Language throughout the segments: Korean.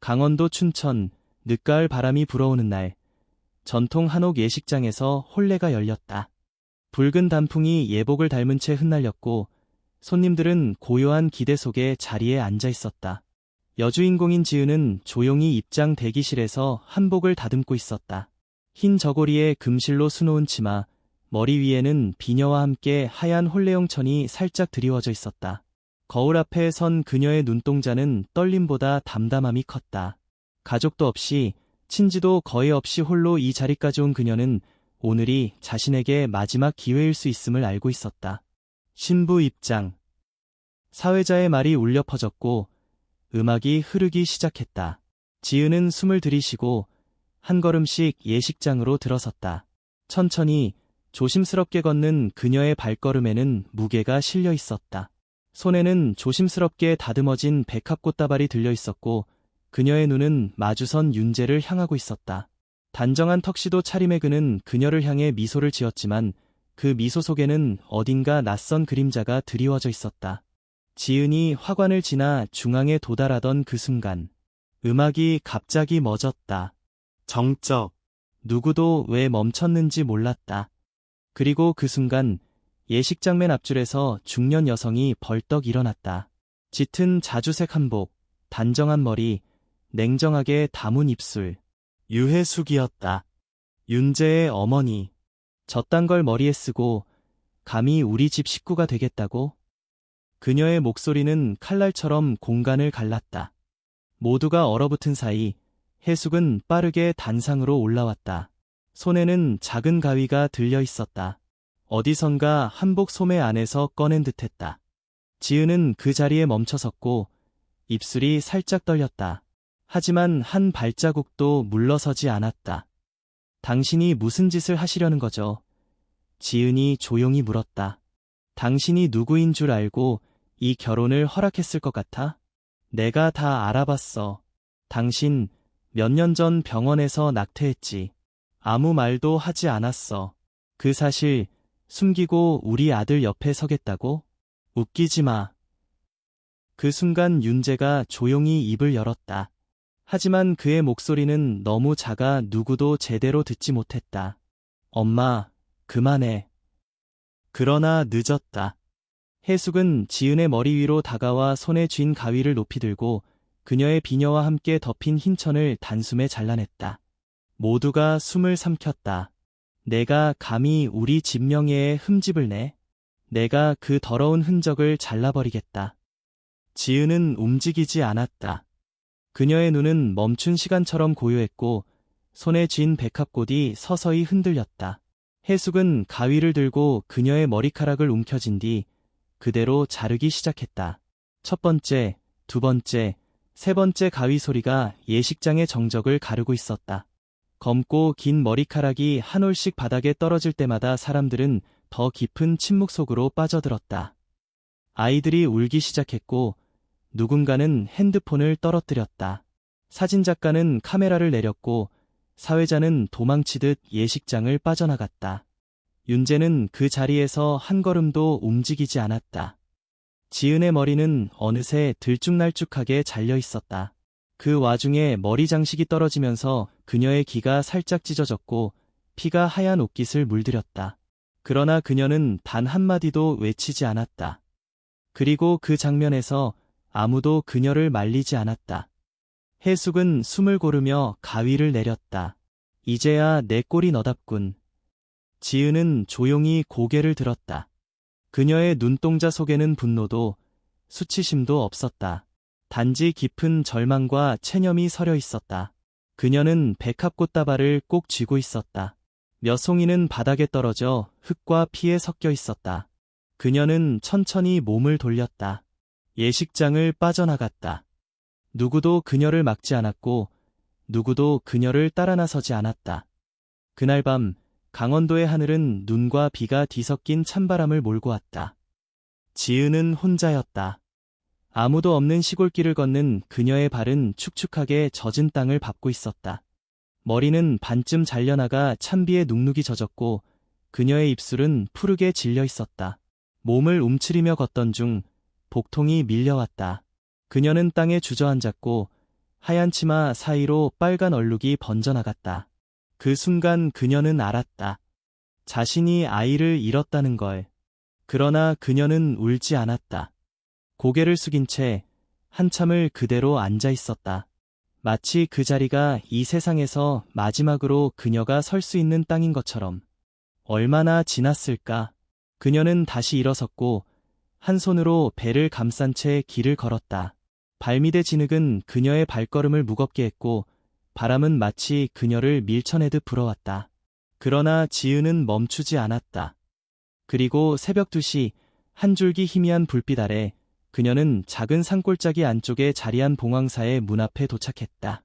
강원도 춘천, 늦가을 바람이 불어오는 날, 전통 한옥 예식장에서 혼례가 열렸다. 붉은 단풍이 예복을 닮은 채 흩날렸고 손님들은 고요한 기대 속에 자리에 앉아 있었다. 여주인공인 지은은 조용히 입장 대기실에서 한복을 다듬고 있었다. 흰 저고리에 금실로 수놓은 치마, 머리 위에는 비녀와 함께 하얀 혼례용 천이 살짝 드리워져 있었다. 거울 앞에 선 그녀의 눈동자는 떨림보다 담담함이 컸다. 가족도 없이, 친지도 거의 없이 홀로 이 자리까지 온 그녀는 오늘이 자신에게 마지막 기회일 수 있음을 알고 있었다. 신부 입장. 사회자의 말이 울려 퍼졌고 음악이 흐르기 시작했다. 지은은 숨을 들이쉬고 한 걸음씩 예식장으로 들어섰다. 천천히 조심스럽게 걷는 그녀의 발걸음에는 무게가 실려 있었다. 손에는 조심스럽게 다듬어진 백합꽃다발이 들려 있었고 그녀의 눈은 마주선 윤재를 향하고 있었다. 단정한 턱시도 차림의 그는 그녀를 향해 미소를 지었지만 그 미소 속에는 어딘가 낯선 그림자가 드리워져 있었다. 지은이 화관을 지나 중앙에 도달하던 그 순간 음악이 갑자기 멎었다. 정적. 누구도 왜 멈췄는지 몰랐다. 그리고 그 순간 예식장 맨 앞줄에서 중년 여성이 벌떡 일어났다. 짙은 자주색 한복, 단정한 머리, 냉정하게 담은 입술. 유혜숙이었다. 윤재의 어머니. 저딴 걸 머리에 쓰고 감히 우리 집 식구가 되겠다고? 그녀의 목소리는 칼날처럼 공간을 갈랐다. 모두가 얼어붙은 사이 혜숙은 빠르게 단상으로 올라왔다. 손에는 작은 가위가 들려 있었다. 어디선가 한복 소매 안에서 꺼낸 듯했다. 지은은 그 자리에 멈춰섰고 입술이 살짝 떨렸다. 하지만 한 발자국도 물러서지 않았다. 당신이 무슨 짓을 하시려는 거죠? 지은이 조용히 물었다. 당신이 누구인 줄 알고 이 결혼을 허락했을 것 같아? 내가 다 알아봤어. 당신 몇 년 전 병원에서 낙태했지. 아무 말도 하지 않았어. 그 사실 숨기고 우리 아들 옆에 서겠다고? 웃기지 마. 그 순간 윤재가 조용히 입을 열었다. 하지만 그의 목소리는 너무 작아 누구도 제대로 듣지 못했다. 엄마, 그만해. 그러나 늦었다. 혜숙은 지은의 머리 위로 다가와 손에 쥔 가위를 높이 들고 그녀의 비녀와 함께 덮인 흰 천을 단숨에 잘라냈다. 모두가 숨을 삼켰다. 내가 감히 우리 집 명예에 흠집을 내? 내가 그 더러운 흔적을 잘라버리겠다. 지은은 움직이지 않았다. 그녀의 눈은 멈춘 시간처럼 고요했고 손에 쥔 백합꽃이 서서히 흔들렸다. 혜숙은 가위를 들고 그녀의 머리카락을 움켜쥔 뒤 그대로 자르기 시작했다. 첫 번째, 두 번째, 세 번째 가위 소리가 예식장의 정적을 가르고 있었다. 검고 긴 머리카락이 한 올씩 바닥에 떨어질 때마다 사람들은 더 깊은 침묵 속으로 빠져들었다. 아이들이 울기 시작했고 누군가는 핸드폰을 떨어뜨렸다. 사진작가는 카메라를 내렸고 사회자는 도망치듯 예식장을 빠져나갔다. 윤재는 그 자리에서 한 걸음도 움직이지 않았다. 지은의 머리는 어느새 들쭉날쭉하게 잘려 있었다. 그 와중에 머리 장식이 떨어지면서 그녀의 귀가 살짝 찢어졌고 피가 하얀 옷깃을 물들였다. 그러나 그녀는 단 한마디도 외치지 않았다. 그리고 그 장면에서 아무도 그녀를 말리지 않았다. 혜숙은 숨을 고르며 가위를 내렸다. 이제야 내 꼴이 너답군. 지은은 조용히 고개를 들었다. 그녀의 눈동자 속에는 분노도 수치심도 없었다. 단지 깊은 절망과 체념이 서려 있었다. 그녀는 백합꽃다발을 꼭 쥐고 있었다. 몇 송이는 바닥에 떨어져 흙과 피에 섞여 있었다. 그녀는 천천히 몸을 돌렸다. 예식장을 빠져나갔다. 누구도 그녀를 막지 않았고 누구도 그녀를 따라 나서지 않았다. 그날 밤 강원도의 하늘은 눈과 비가 뒤섞인 찬바람을 몰고 왔다. 지은은 혼자였다. 아무도 없는 시골길을 걷는 그녀의 발은 축축하게 젖은 땅을 밟고 있었다. 머리는 반쯤 잘려나가 찬비에 눅눅이 젖었고 그녀의 입술은 푸르게 질려 있었다. 몸을 움츠리며 걷던 중 복통이 밀려왔다. 그녀는 땅에 주저앉았고 하얀 치마 사이로 빨간 얼룩이 번져나갔다. 그 순간 그녀는 알았다. 자신이 아이를 잃었다는 걸. 그러나 그녀는 울지 않았다. 고개를 숙인 채 한참을 그대로 앉아 있었다. 마치 그 자리가 이 세상에서 마지막으로 그녀가 설 수 있는 땅인 것처럼. 얼마나 지났을까? 그녀는 다시 일어섰고 한 손으로 배를 감싼 채 길을 걸었다. 발밑의 진흙은 그녀의 발걸음을 무겁게 했고 바람은 마치 그녀를 밀쳐내듯 불어왔다. 그러나 지은은 멈추지 않았다. 그리고 새벽 2시 한 줄기 희미한 불빛 아래 그녀는 작은 산골짜기 안쪽에 자리한 봉황사의 문 앞에 도착했다.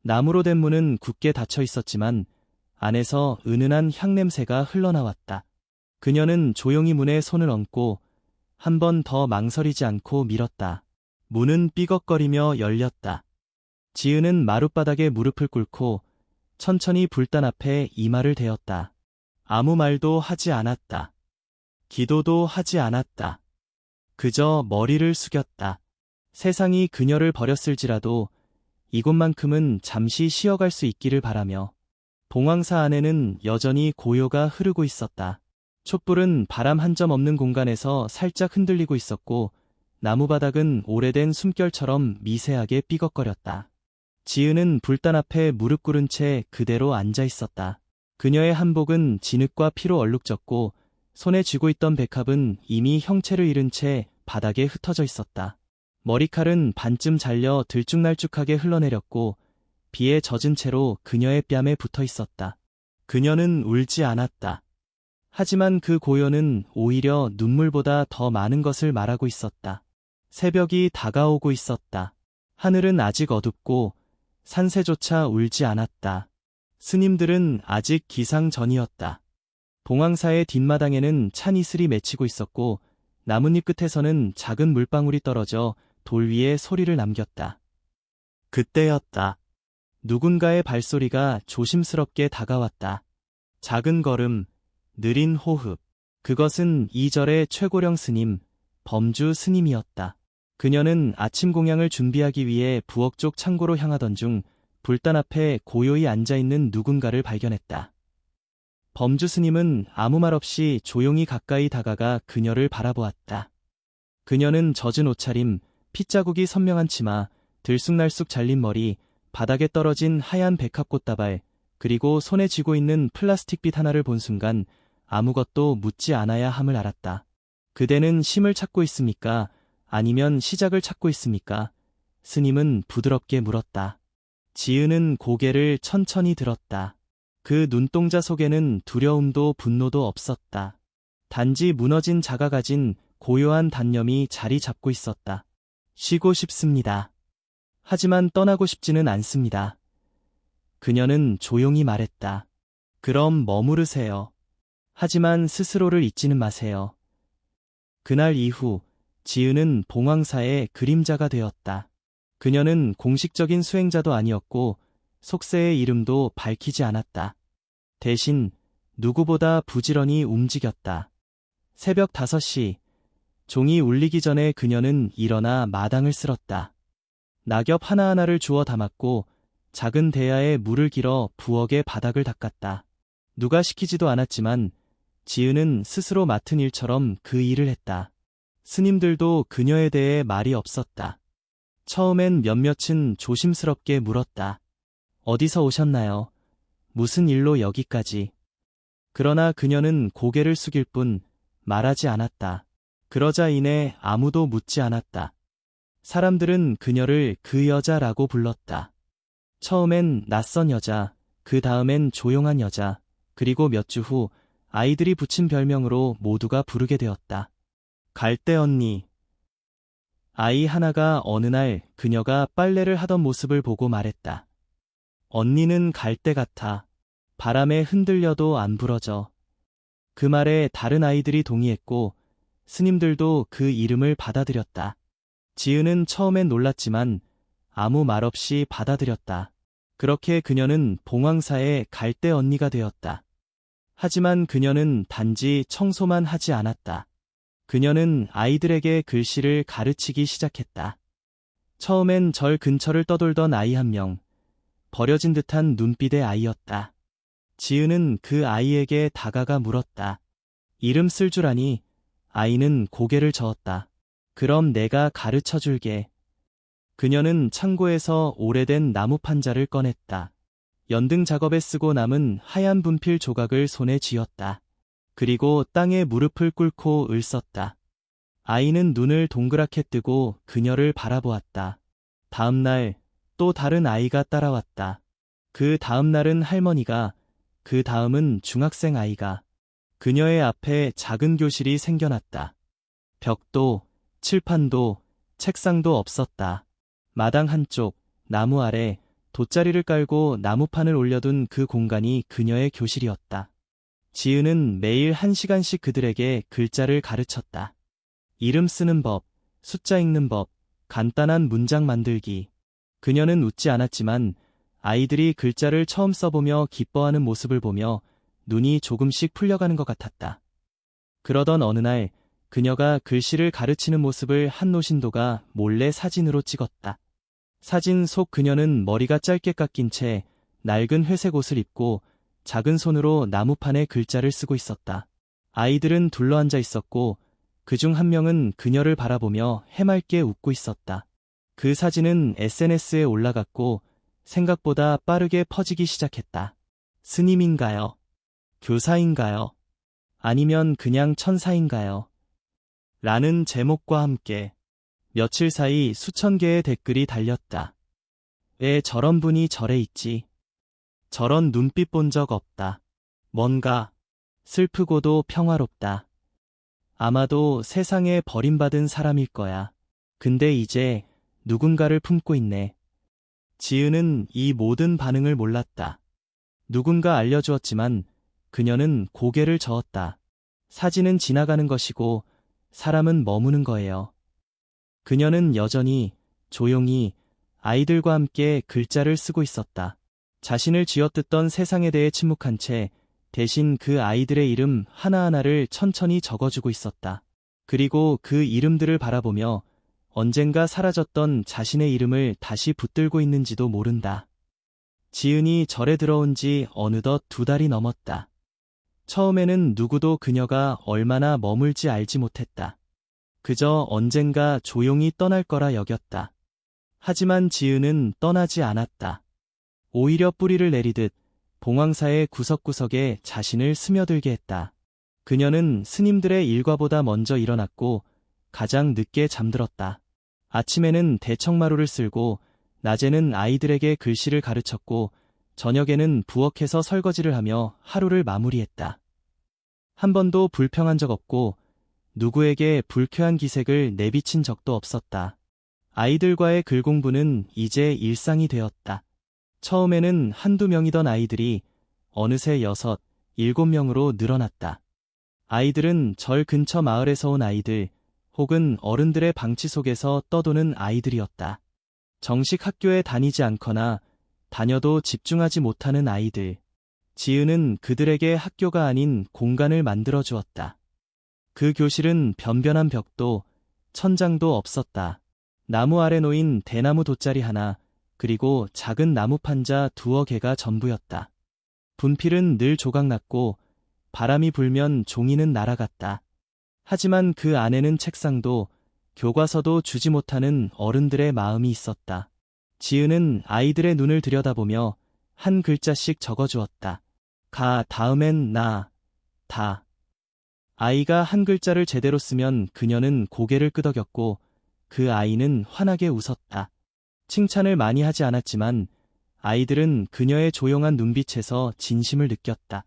나무로 된 문은 굳게 닫혀 있었지만 안에서 은은한 향냄새가 흘러나왔다. 그녀는 조용히 문에 손을 얹고 한 번 더 망설이지 않고 밀었다. 문은 삐걱거리며 열렸다. 지은은 마룻바닥에 무릎을 꿇고 천천히 불단 앞에 이마를 대었다. 아무 말도 하지 않았다. 기도도 하지 않았다. 그저 머리를 숙였다. 세상이 그녀를 버렸을지라도 이곳만큼은 잠시 쉬어갈 수 있기를 바라며. 봉황사 안에는 여전히 고요가 흐르고 있었다. 촛불은 바람 한 점 없는 공간에서 살짝 흔들리고 있었고 나무바닥은 오래된 숨결처럼 미세하게 삐걱거렸다. 지은은 불단 앞에 무릎 꿇은 채 그대로 앉아 있었다. 그녀의 한복은 진흙과 피로 얼룩졌고 손에 쥐고 있던 백합은 이미 형체를 잃은 채 바닥에 흩어져 있었다. 머리칼은 반쯤 잘려 들쭉날쭉하게 흘러내렸고 비에 젖은 채로 그녀의 뺨에 붙어 있었다. 그녀는 울지 않았다. 하지만 그 고요는 오히려 눈물보다 더 많은 것을 말하고 있었다. 새벽이 다가오고 있었다. 하늘은 아직 어둡고 산새조차 울지 않았다. 스님들은 아직 기상 전이었다. 봉황사의 뒷마당에는 찬 이슬이 맺히고 있었고 나뭇잎 끝에서는 작은 물방울이 떨어져 돌 위에 소리를 남겼다. 그때였다. 누군가의 발소리가 조심스럽게 다가왔다. 작은 걸음, 느린 호흡. 그것은 이절의 최고령 스님, 범주 스님이었다. 그녀는 아침 공양을 준비하기 위해 부엌 쪽 창고로 향하던 중 불단 앞에 고요히 앉아있는 누군가를 발견했다. 범주 스님은 아무 말 없이 조용히 가까이 다가가 그녀를 바라보았다. 그녀는 젖은 옷차림, 핏자국이 선명한 치마, 들쑥날쑥 잘린 머리, 바닥에 떨어진 하얀 백합꽃다발, 그리고 손에 쥐고 있는 플라스틱빗 하나를 본 순간 아무것도 묻지 않아야 함을 알았다. 그대는 쉼을 찾고 있습니까? 아니면 시작을 찾고 있습니까? 스님은 부드럽게 물었다. 지은은 고개를 천천히 들었다. 그 눈동자 속에는 두려움도 분노도 없었다. 단지 무너진 자가 가진 고요한 단념이 자리 잡고 있었다. 쉬고 싶습니다. 하지만 떠나고 싶지는 않습니다. 그녀는 조용히 말했다. 그럼 머무르세요. 하지만 스스로를 잊지는 마세요. 그날 이후 지은은 봉황사의 그림자가 되었다. 그녀는 공식적인 수행자도 아니었고 속세의 이름도 밝히지 않았다. 대신 누구보다 부지런히 움직였다. 새벽 5시, 종이 울리기 전에 그녀는 일어나 마당을 쓸었다. 낙엽 하나하나를 주워 담았고 작은 대야에 물을 길어 부엌의 바닥을 닦았다. 누가 시키지도 않았지만 지은은 스스로 맡은 일처럼 그 일을 했다. 스님들도 그녀에 대해 말이 없었다. 처음엔 몇몇은 조심스럽게 물었다. 어디서 오셨나요? 무슨 일로 여기까지? 그러나 그녀는 고개를 숙일 뿐 말하지 않았다. 그러자 이내 아무도 묻지 않았다. 사람들은 그녀를 그 여자라고 불렀다. 처음엔 낯선 여자, 그 다음엔 조용한 여자, 그리고 몇 주 후 아이들이 붙인 별명으로 모두가 부르게 되었다. 갈대 언니. 아이 하나가 어느 날 그녀가 빨래를 하던 모습을 보고 말했다. 언니는 갈대 같아. 바람에 흔들려도 안 부러져. 그 말에 다른 아이들이 동의했고 스님들도 그 이름을 받아들였다. 지은은 처음엔 놀랐지만 아무 말 없이 받아들였다. 그렇게 그녀는 봉황사의 갈대 언니가 되었다. 하지만 그녀는 단지 청소만 하지 않았다. 그녀는 아이들에게 글씨를 가르치기 시작했다. 처음엔 절 근처를 떠돌던 아이 한 명, 버려진 듯한 눈빛의 아이였다. 지은은 그 아이에게 다가가 물었다. 이름 쓸 줄 아니? 아이는 고개를 저었다. 그럼 내가 가르쳐 줄게. 그녀는 창고에서 오래된 나무 판자를 꺼냈다. 연등 작업에 쓰고 남은 하얀 분필 조각을 손에 쥐었다. 그리고 땅에 무릎을 꿇고 을썼다. 아이는 눈을 동그랗게 뜨고 그녀를 바라보았다. 다음 날 또 다른 아이가 따라왔다. 그 다음 날은 할머니가, 그 다음은 중학생 아이가. 그녀의 앞에 작은 교실이 생겨났다. 벽도, 칠판도, 책상도 없었다. 마당 한쪽, 나무 아래, 돗자리를 깔고 나무판을 올려둔 그 공간이 그녀의 교실이었다. 지은은 매일 1시간씩 그들에게 글자를 가르쳤다. 이름 쓰는 법, 숫자 읽는 법, 간단한 문장 만들기. 그녀는 웃지 않았지만 아이들이 글자를 처음 써보며 기뻐하는 모습을 보며 눈이 조금씩 풀려가는 것 같았다. 그러던 어느 날 그녀가 글씨를 가르치는 모습을 한 노신도가 몰래 사진으로 찍었다. 사진 속 그녀는 머리가 짧게 깎인 채 낡은 회색 옷을 입고 작은 손으로 나무판에 글자를 쓰고 있었다. 아이들은 둘러앉아 있었고 그중 한 명은 그녀를 바라보며 해맑게 웃고 있었다. 그 사진은 SNS에 올라갔고 생각보다 빠르게 퍼지기 시작했다. 스님인가요? 교사인가요? 아니면 그냥 천사인가요? 라는 제목과 함께 며칠 사이 수천 개의 댓글이 달렸다. 왜 저런 분이 절에 있지? 저런 눈빛 본 적 없다. 뭔가 슬프고도 평화롭다. 아마도 세상에 버림받은 사람일 거야. 근데 이제 누군가를 품고 있네. 지은은 이 모든 반응을 몰랐다. 누군가 알려주었지만 그녀는 고개를 저었다. 사진은 지나가는 것이고 사람은 머무는 거예요. 그녀는 여전히 조용히 아이들과 함께 글자를 쓰고 있었다. 자신을 쥐어뜯던 세상에 대해 침묵한 채 대신 그 아이들의 이름 하나하나를 천천히 적어주고 있었다. 그리고 그 이름들을 바라보며 언젠가 사라졌던 자신의 이름을 다시 붙들고 있는지도 모른다. 지은이 절에 들어온 지 어느덧 2달이 넘었다. 처음에는 누구도 그녀가 얼마나 머물지 알지 못했다. 그저 언젠가 조용히 떠날 거라 여겼다. 하지만 지은은 떠나지 않았다. 오히려 뿌리를 내리듯 봉황사의 구석구석에 자신을 스며들게 했다. 그녀는 스님들의 일과보다 먼저 일어났고 가장 늦게 잠들었다. 아침에는 대청마루를 쓸고 낮에는 아이들에게 글씨를 가르쳤고 저녁에는 부엌에서 설거지를 하며 하루를 마무리했다. 한 번도 불평한 적 없고 누구에게 불쾌한 기색을 내비친 적도 없었다. 아이들과의 글 공부는 이제 일상이 되었다. 처음에는 1~2명이던 아이들이 어느새 6, 7명으로 늘어났다. 아이들은 절 근처 마을에서 온 아이들, 혹은 어른들의 방치 속에서 떠도는 아이들이었다. 정식 학교에 다니지 않거나 다녀도 집중하지 못하는 아이들. 지은은 그들에게 학교가 아닌 공간을 만들어 주었다. 그 교실은 변변한 벽도, 천장도 없었다. 나무 아래 놓인 대나무 돗자리 하나, 그리고 작은 나무 판자 2~3개가 전부였다. 분필은 늘 조각났고 바람이 불면 종이는 날아갔다. 하지만 그 안에는 책상도 교과서도 주지 못하는 어른들의 마음이 있었다. 지은은 아이들의 눈을 들여다보며 한 글자씩 적어주었다. 가 다음엔 나, 다. 아이가 한 글자를 제대로 쓰면 그녀는 고개를 끄덕였고 그 아이는 환하게 웃었다. 칭찬을 많이 하지 않았지만 아이들은 그녀의 조용한 눈빛에서 진심을 느꼈다.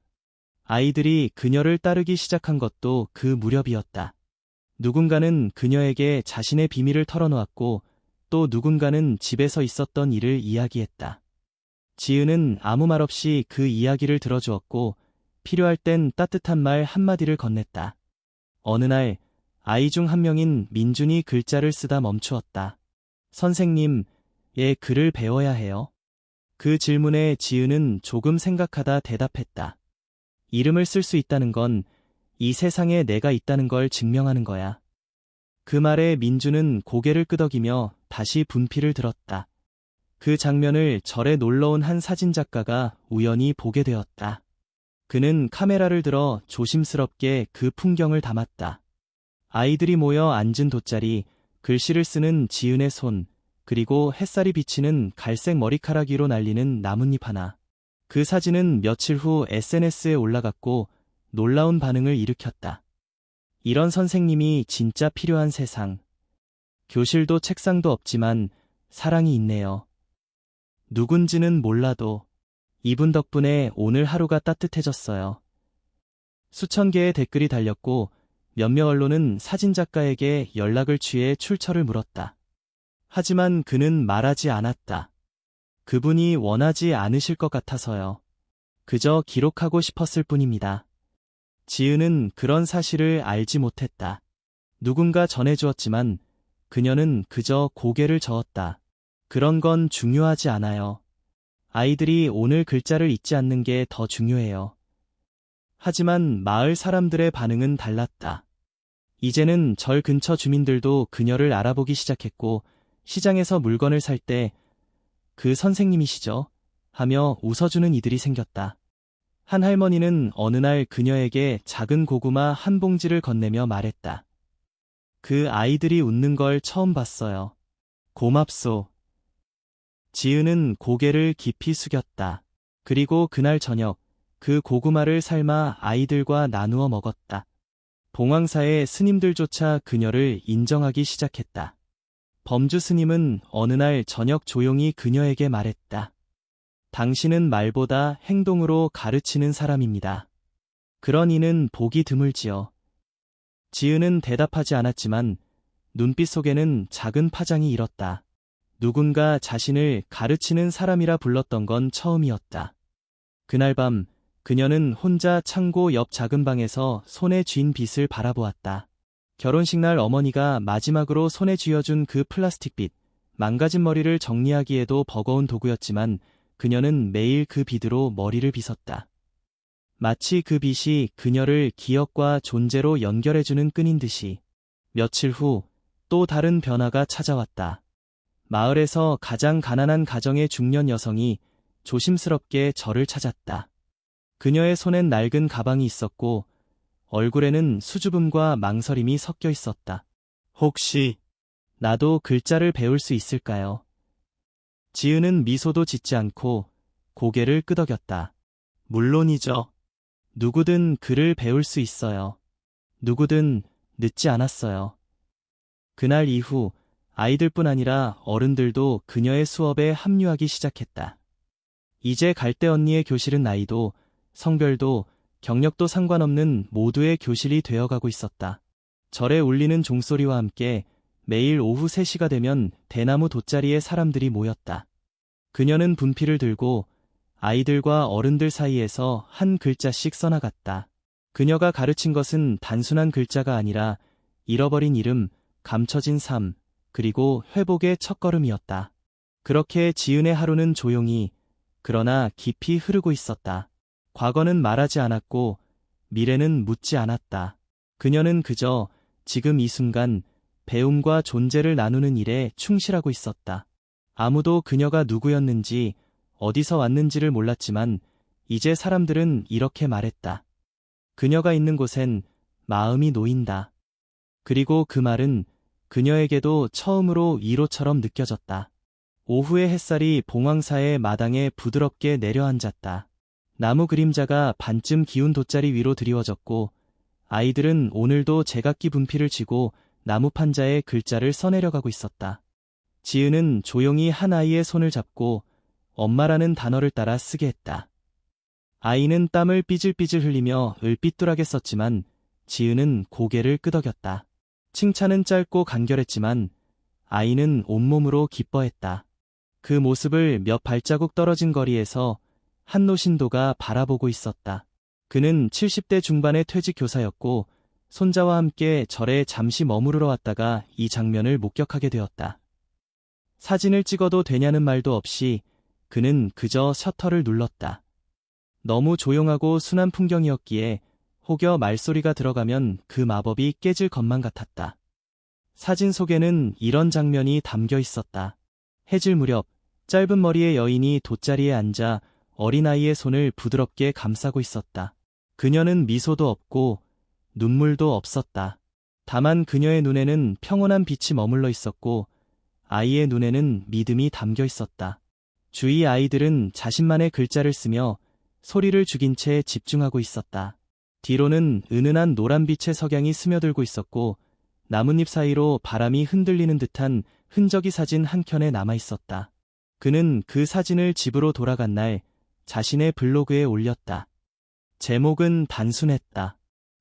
아이들이 그녀를 따르기 시작한 것도 그 무렵이었다. 누군가는 그녀에게 자신의 비밀을 털어놓았고 또 누군가는 집에서 있었던 일을 이야기했다. 지은은 아무 말 없이 그 이야기를 들어주었고 필요할 땐 따뜻한 말 한마디를 건넸다. 어느 날 아이 중 한 명인 민준이 글자를 쓰다 멈추었다. 선생님, 예, 글을 배워야 해요? 그 질문에 지은은 조금 생각하다 대답했다. 이름을 쓸 수 있다는 건 이 세상에 내가 있다는 걸 증명하는 거야. 그 말에 민주는 고개를 끄덕이며 다시 분필을 들었다. 그 장면을 절에 놀러온 한 사진작가가 우연히 보게 되었다. 그는 카메라를 들어 조심스럽게 그 풍경을 담았다. 아이들이 모여 앉은 돗자리, 글씨를 쓰는 지은의 손, 그리고 햇살이 비치는 갈색 머리카락 위로 날리는 나뭇잎 하나. 그 사진은 며칠 후 SNS에 올라갔고 놀라운 반응을 일으켰다. 이런 선생님이 진짜 필요한 세상. 교실도 책상도 없지만 사랑이 있네요. 누군지는 몰라도 이분 덕분에 오늘 하루가 따뜻해졌어요. 수천 개의 댓글이 달렸고 몇몇 언론은 사진작가에게 연락을 취해 출처를 물었다. 하지만 그는 말하지 않았다. 그분이 원하지 않으실 것 같아서요. 그저 기록하고 싶었을 뿐입니다. 지은은 그런 사실을 알지 못했다. 누군가 전해주었지만 그녀는 그저 고개를 저었다. 그런 건 중요하지 않아요. 아이들이 오늘 글자를 잊지 않는 게 더 중요해요. 하지만 마을 사람들의 반응은 달랐다. 이제는 절 근처 주민들도 그녀를 알아보기 시작했고 시장에서 물건을 살 때 그 선생님이시죠? 하며 웃어주는 이들이 생겼다. 한 할머니는 어느 날 그녀에게 작은 고구마 한 봉지를 건네며 말했다. 그 아이들이 웃는 걸 처음 봤어요. 고맙소. 지은은 고개를 깊이 숙였다. 그리고 그날 저녁 그 고구마를 삶아 아이들과 나누어 먹었다. 봉황사의 스님들조차 그녀를 인정하기 시작했다. 범주 스님은 어느 날 저녁 조용히 그녀에게 말했다. 당신은 말보다 행동으로 가르치는 사람입니다. 그런 이는 보기 드물지요. 지은은 대답하지 않았지만 눈빛 속에는 작은 파장이 일었다. 누군가 자신을 가르치는 사람이라 불렀던 건 처음이었다. 그날 밤 그녀는 혼자 창고 옆 작은 방에서 손에 쥔 빗을 바라보았다. 결혼식 날 어머니가 마지막으로 손에 쥐어준 그 플라스틱 빗, 망가진 머리를 정리하기에도 버거운 도구였지만 그녀는 매일 그 빗으로 머리를 빗었다. 마치 그 빗이 그녀를 기억과 존재로 연결해주는 끈인 듯이. 며칠 후 또 다른 변화가 찾아왔다. 마을에서 가장 가난한 가정의 중년 여성이 조심스럽게 저를 찾았다. 그녀의 손엔 낡은 가방이 있었고 얼굴에는 수줍음과 망설임이 섞여 있었다. 혹시 나도 글자를 배울 수 있을까요? 지은은 미소도 짓지 않고 고개를 끄덕였다. 물론이죠. 누구든 글을 배울 수 있어요. 누구든 늦지 않았어요. 그날 이후 아이들뿐 아니라 어른들도 그녀의 수업에 합류하기 시작했다. 이제 갈대 언니의 교실은 나이도, 성별도, 경력도 상관없는 모두의 교실이 되어가고 있었다. 절에 울리는 종소리와 함께 매일 오후 3시가 되면 대나무 돗자리에 사람들이 모였다. 그녀는 분필을 들고 아이들과 어른들 사이에서 한 글자씩 써나갔다. 그녀가 가르친 것은 단순한 글자가 아니라 잃어버린 이름, 감춰진 삶, 그리고 회복의 첫걸음이었다. 그렇게 지은의 하루는 조용히, 그러나 깊이 흐르고 있었다. 과거는 말하지 않았고 미래는 묻지 않았다. 그녀는 그저 지금 이 순간 배움과 존재를 나누는 일에 충실하고 있었다. 아무도 그녀가 누구였는지 어디서 왔는지를 몰랐지만 이제 사람들은 이렇게 말했다. 그녀가 있는 곳엔 마음이 놓인다. 그리고 그 말은 그녀에게도 처음으로 위로처럼 느껴졌다. 오후의 햇살이 봉황사의 마당에 부드럽게 내려앉았다. 나무 그림자가 반쯤 기운 돗자리 위로 드리워졌고 아이들은 오늘도 제각기 분필을 쥐고 나무 판자에 글자를 써내려가고 있었다. 지은은 조용히 한 아이의 손을 잡고 엄마라는 단어를 따라 쓰게 했다. 아이는 땀을 삐질삐질 흘리며 을삐뚤하게 썼지만 지은은 고개를 끄덕였다. 칭찬은 짧고 간결했지만 아이는 온몸으로 기뻐했다. 그 모습을 몇 발자국 떨어진 거리에서 한노신도가 바라보고 있었다. 그는 70대 중반의 퇴직 교사였고 손자와 함께 절에 잠시 머무르러 왔다가 이 장면을 목격하게 되었다. 사진을 찍어도 되냐는 말도 없이 그는 그저 셔터를 눌렀다. 너무 조용하고 순한 풍경이었기에 혹여 말소리가 들어가면 그 마법이 깨질 것만 같았다. 사진 속에는 이런 장면이 담겨 있었다. 해질 무렵 짧은 머리의 여인이 돗자리에 앉아 어린아이의 손을 부드럽게 감싸고 있었다. 그녀는 미소도 없고 눈물도 없었다. 다만 그녀의 눈에는 평온한 빛이 머물러 있었고 아이의 눈에는 믿음이 담겨 있었다. 주위 아이들은 자신만의 글자를 쓰며 소리를 죽인 채 집중하고 있었다. 뒤로는 은은한 노란빛의 석양이 스며들고 있었고 나뭇잎 사이로 바람이 흔들리는 듯한 흔적이 사진 한 켠에 남아 있었다. 그는 그 사진을 집으로 돌아간 날 자신의 블로그에 올렸다. 제목은 단순했다.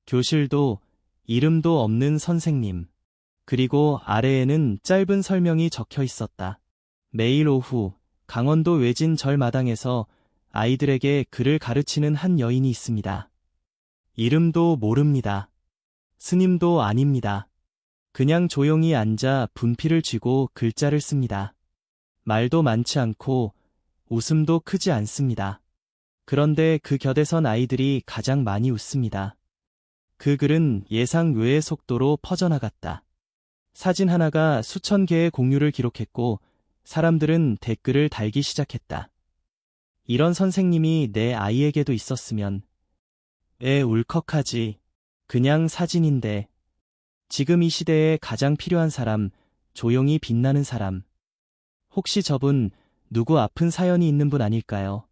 교실도 이름도 없는 선생님. 그리고 아래에는 짧은 설명이 적혀 있었다. 매일 오후 강원도 외진 절마당에서 아이들에게 글을 가르치는 한 여인이 있습니다. 이름도 모릅니다. 스님도 아닙니다. 그냥 조용히 앉아 분필을 쥐고 글자를 씁니다. 말도 많지 않고 웃음도 크지 않습니다. 그런데 그 곁에 선 아이들이 가장 많이 웃습니다. 그 글은 예상 외의 속도로 퍼져나갔다. 사진 하나가 수천 개의 공유를 기록했고 사람들은 댓글을 달기 시작했다. 이런 선생님이 내 아이에게도 있었으면. 울컥하지. 그냥 사진인데. 지금 이 시대에 가장 필요한 사람, 조용히 빛나는 사람. 혹시 저분 누구 아픈 사연이 있는 분 아닐까요?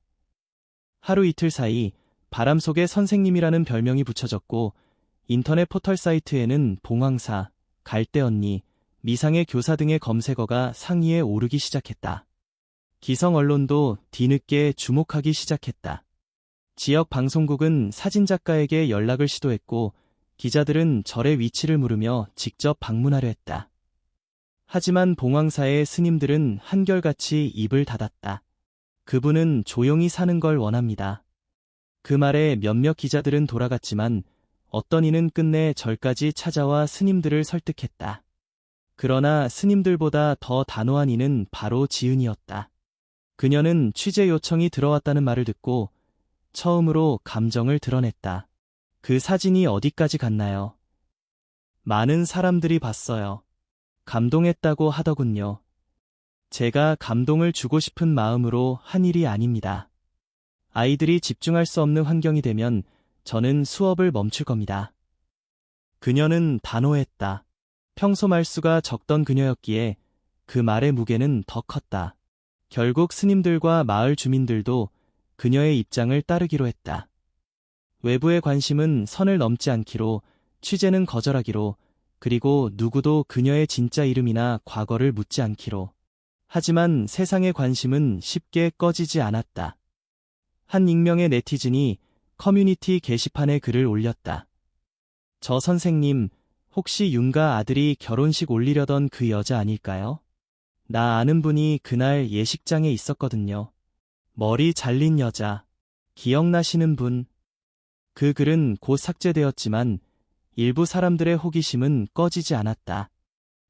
하루 이틀 사이 바람 속에 선생님이라는 별명이 붙여졌고 인터넷 포털 사이트에는 봉황사, 갈대언니, 미상의 교사 등의 검색어가 상위에 오르기 시작했다. 기성 언론도 뒤늦게 주목하기 시작했다. 지역 방송국은 사진작가에게 연락을 시도했고 기자들은 절의 위치를 물으며 직접 방문하려 했다. 하지만 봉황사의 스님들은 한결같이 입을 닫았다. 그분은 조용히 사는 걸 원합니다. 그 말에 몇몇 기자들은 돌아갔지만 어떤 이는 끝내 절까지 찾아와 스님들을 설득했다. 그러나 스님들보다 더 단호한 이는 바로 지은이었다. 그녀는 취재 요청이 들어왔다는 말을 듣고 처음으로 감정을 드러냈다. 그 사진이 어디까지 갔나요? 많은 사람들이 봤어요. 감동했다고 하더군요. 제가 감동을 주고 싶은 마음으로 한 일이 아닙니다. 아이들이 집중할 수 없는 환경이 되면 저는 수업을 멈출 겁니다. 그녀는 단호했다. 평소 말수가 적던 그녀였기에 그 말의 무게는 더 컸다. 결국 스님들과 마을 주민들도 그녀의 입장을 따르기로 했다. 외부의 관심은 선을 넘지 않기로, 취재는 거절하기로, 그리고 누구도 그녀의 진짜 이름이나 과거를 묻지 않기로. 하지만 세상의 관심은 쉽게 꺼지지 않았다. 한 익명의 네티즌이 커뮤니티 게시판에 글을 올렸다. 저 선생님, 혹시 윤가 아들이 결혼식 올리려던 그 여자 아닐까요? 나 아는 분이 그날 예식장에 있었거든요. 머리 잘린 여자. 기억나시는 분? 그 글은 곧 삭제되었지만 일부 사람들의 호기심은 꺼지지 않았다.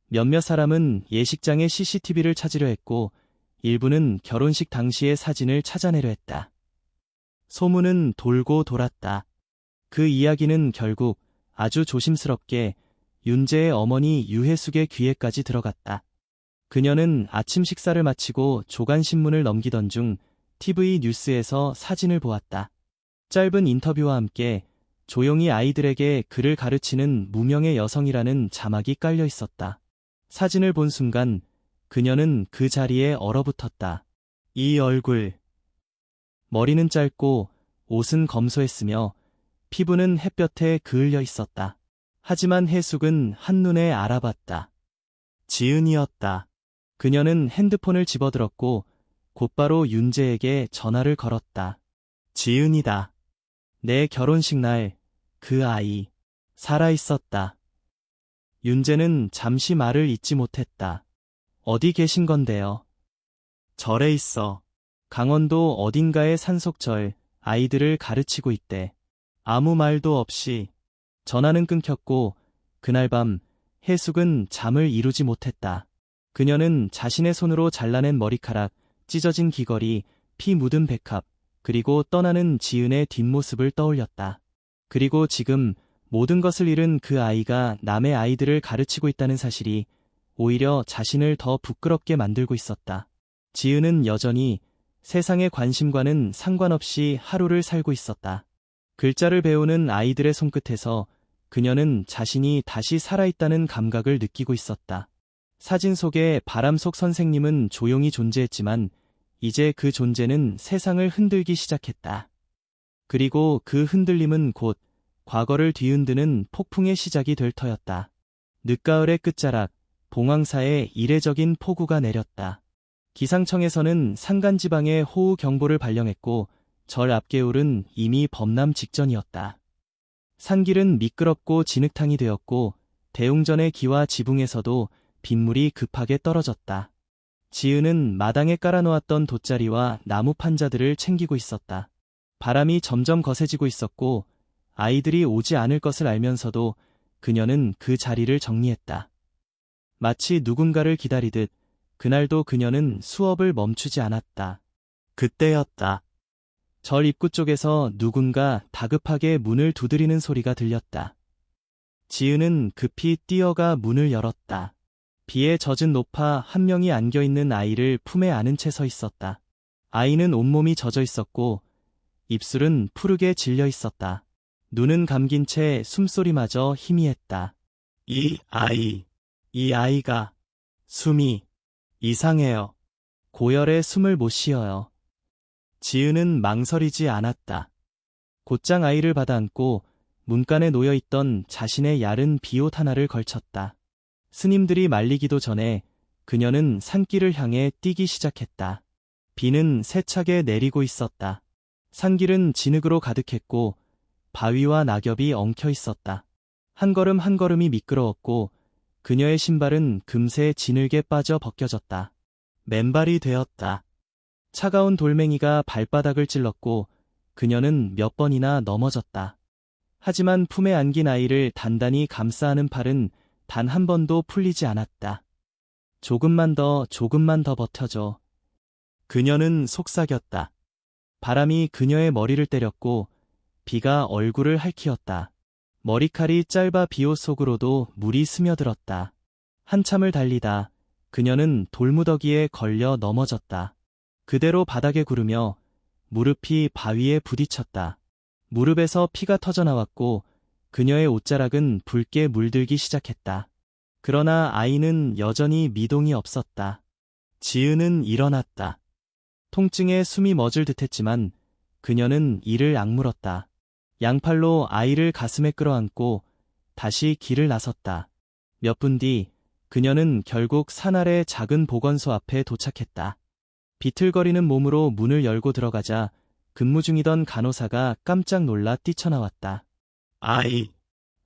몇몇 사람은 예식장의 CCTV를 찾으려 했고 일부는 결혼식 당시의 사진을 찾아내려 했다. 소문은 돌고 돌았다. 그 이야기는 결국 아주 조심스럽게 윤재의 어머니 유혜숙의 귀에까지 들어갔다. 그녀는 아침 식사를 마치고 조간신문을 넘기던 중 TV 뉴스에서 사진을 보았다. 짧은 인터뷰와 함께 조용히 아이들에게 글을 가르치는 무명의 여성이라는 자막이 깔려 있었다. 사진을 본 순간 그녀는 그 자리에 얼어붙었다. 이 얼굴. 머리는 짧고 옷은 검소했으며 피부는 햇볕에 그을려 있었다. 하지만 혜숙은 한눈에 알아봤다. 지은이었다. 그녀는 핸드폰을 집어들었고 곧바로 윤재에게 전화를 걸었다. 지은이다. 내 결혼식 날 그 아이 살아있었다. 윤재는 잠시 말을 잇지 못했다. 어디 계신 건데요? 절에 있어. 강원도 어딘가의 산속절, 아이들을 가르치고 있대. 아무 말도 없이. 전화는 끊겼고 그날 밤 혜숙은 잠을 이루지 못했다. 그녀는 자신의 손으로 잘라낸 머리카락, 찢어진 귀걸이, 피 묻은 백합, 그리고 떠나는 지은의 뒷모습을 떠올렸다. 그리고 지금 모든 것을 잃은 그 아이가 남의 아이들을 가르치고 있다는 사실이 오히려 자신을 더 부끄럽게 만들고 있었다. 지은은 여전히 세상의 관심과는 상관없이 하루를 살고 있었다. 글자를 배우는 아이들의 손끝에서 그녀는 자신이 다시 살아있다는 감각을 느끼고 있었다. 사진 속의 바람 속 선생님은 조용히 존재했지만 이제 그 존재는 세상을 흔들기 시작했다. 그리고 그 흔들림은 곧 과거를 뒤흔드는 폭풍의 시작이 될 터였다. 늦가을의 끝자락, 봉황사에 이례적인 폭우가 내렸다. 기상청에서는 산간지방에 호우 경보를 발령했고 절 앞개울은 이미 범람 직전이었다. 산길은 미끄럽고 진흙탕이 되었고 대웅전의 기와 지붕에서도 빗물이 급하게 떨어졌다. 지은은 마당에 깔아놓았던 돗자리와 나무 판자들을 챙기고 있었다. 바람이 점점 거세지고 있었고 아이들이 오지 않을 것을 알면서도 그녀는 그 자리를 정리했다. 마치 누군가를 기다리듯 그날도 그녀는 수업을 멈추지 않았다. 그때였다. 절 입구 쪽에서 누군가 다급하게 문을 두드리는 소리가 들렸다. 지은은 급히 뛰어가 문을 열었다. 비에 젖은 노파 한 명이 안겨있는 아이를 품에 안은 채 서 있었다. 아이는 온몸이 젖어 있었고 입술은 푸르게 질려 있었다. 눈은 감긴 채 숨소리마저 희미했다. 이 아이가 숨이 이상해요. 고열에 숨을 못 쉬어요. 지은은 망설이지 않았다. 곧장 아이를 받아안고 문간에 놓여있던 자신의 야른 비옷 하나를 걸쳤다. 스님들이 말리기도 전에 그녀는 산길을 향해 뛰기 시작했다. 비는 세차게 내리고 있었다. 산길은 진흙으로 가득했고 바위와 낙엽이 엉켜 있었다. 한 걸음 한 걸음이 미끄러웠고 그녀의 신발은 금세 진흙에 빠져 벗겨졌다. 맨발이 되었다. 차가운 돌멩이가 발바닥을 찔렀고 그녀는 몇 번이나 넘어졌다. 하지만 품에 안긴 아이를 단단히 감싸 안은 팔은 단 한 번도 풀리지 않았다. 조금만 더 버텨줘. 그녀는 속삭였다. 바람이 그녀의 머리를 때렸고 비가 얼굴을 핥히었다. 머리칼이 짧아 비옷 속으로도 물이 스며들었다. 한참을 달리다 그녀는 돌무더기에 걸려 넘어졌다. 그대로 바닥에 구르며 무릎이 바위에 부딪혔다. 무릎에서 피가 터져나왔고 그녀의 옷자락은 붉게 물들기 시작했다. 그러나 아이는 여전히 미동이 없었다. 지은은 일어났다. 통증에 숨이 멎을 듯했지만 그녀는 이를 악물었다. 양팔로 아이를 가슴에 끌어안고 다시 길을 나섰다. 몇 분 뒤 그녀는 결국 산 아래 작은 보건소 앞에 도착했다. 비틀거리는 몸으로 문을 열고 들어가자 근무 중이던 간호사가 깜짝 놀라 뛰쳐나왔다.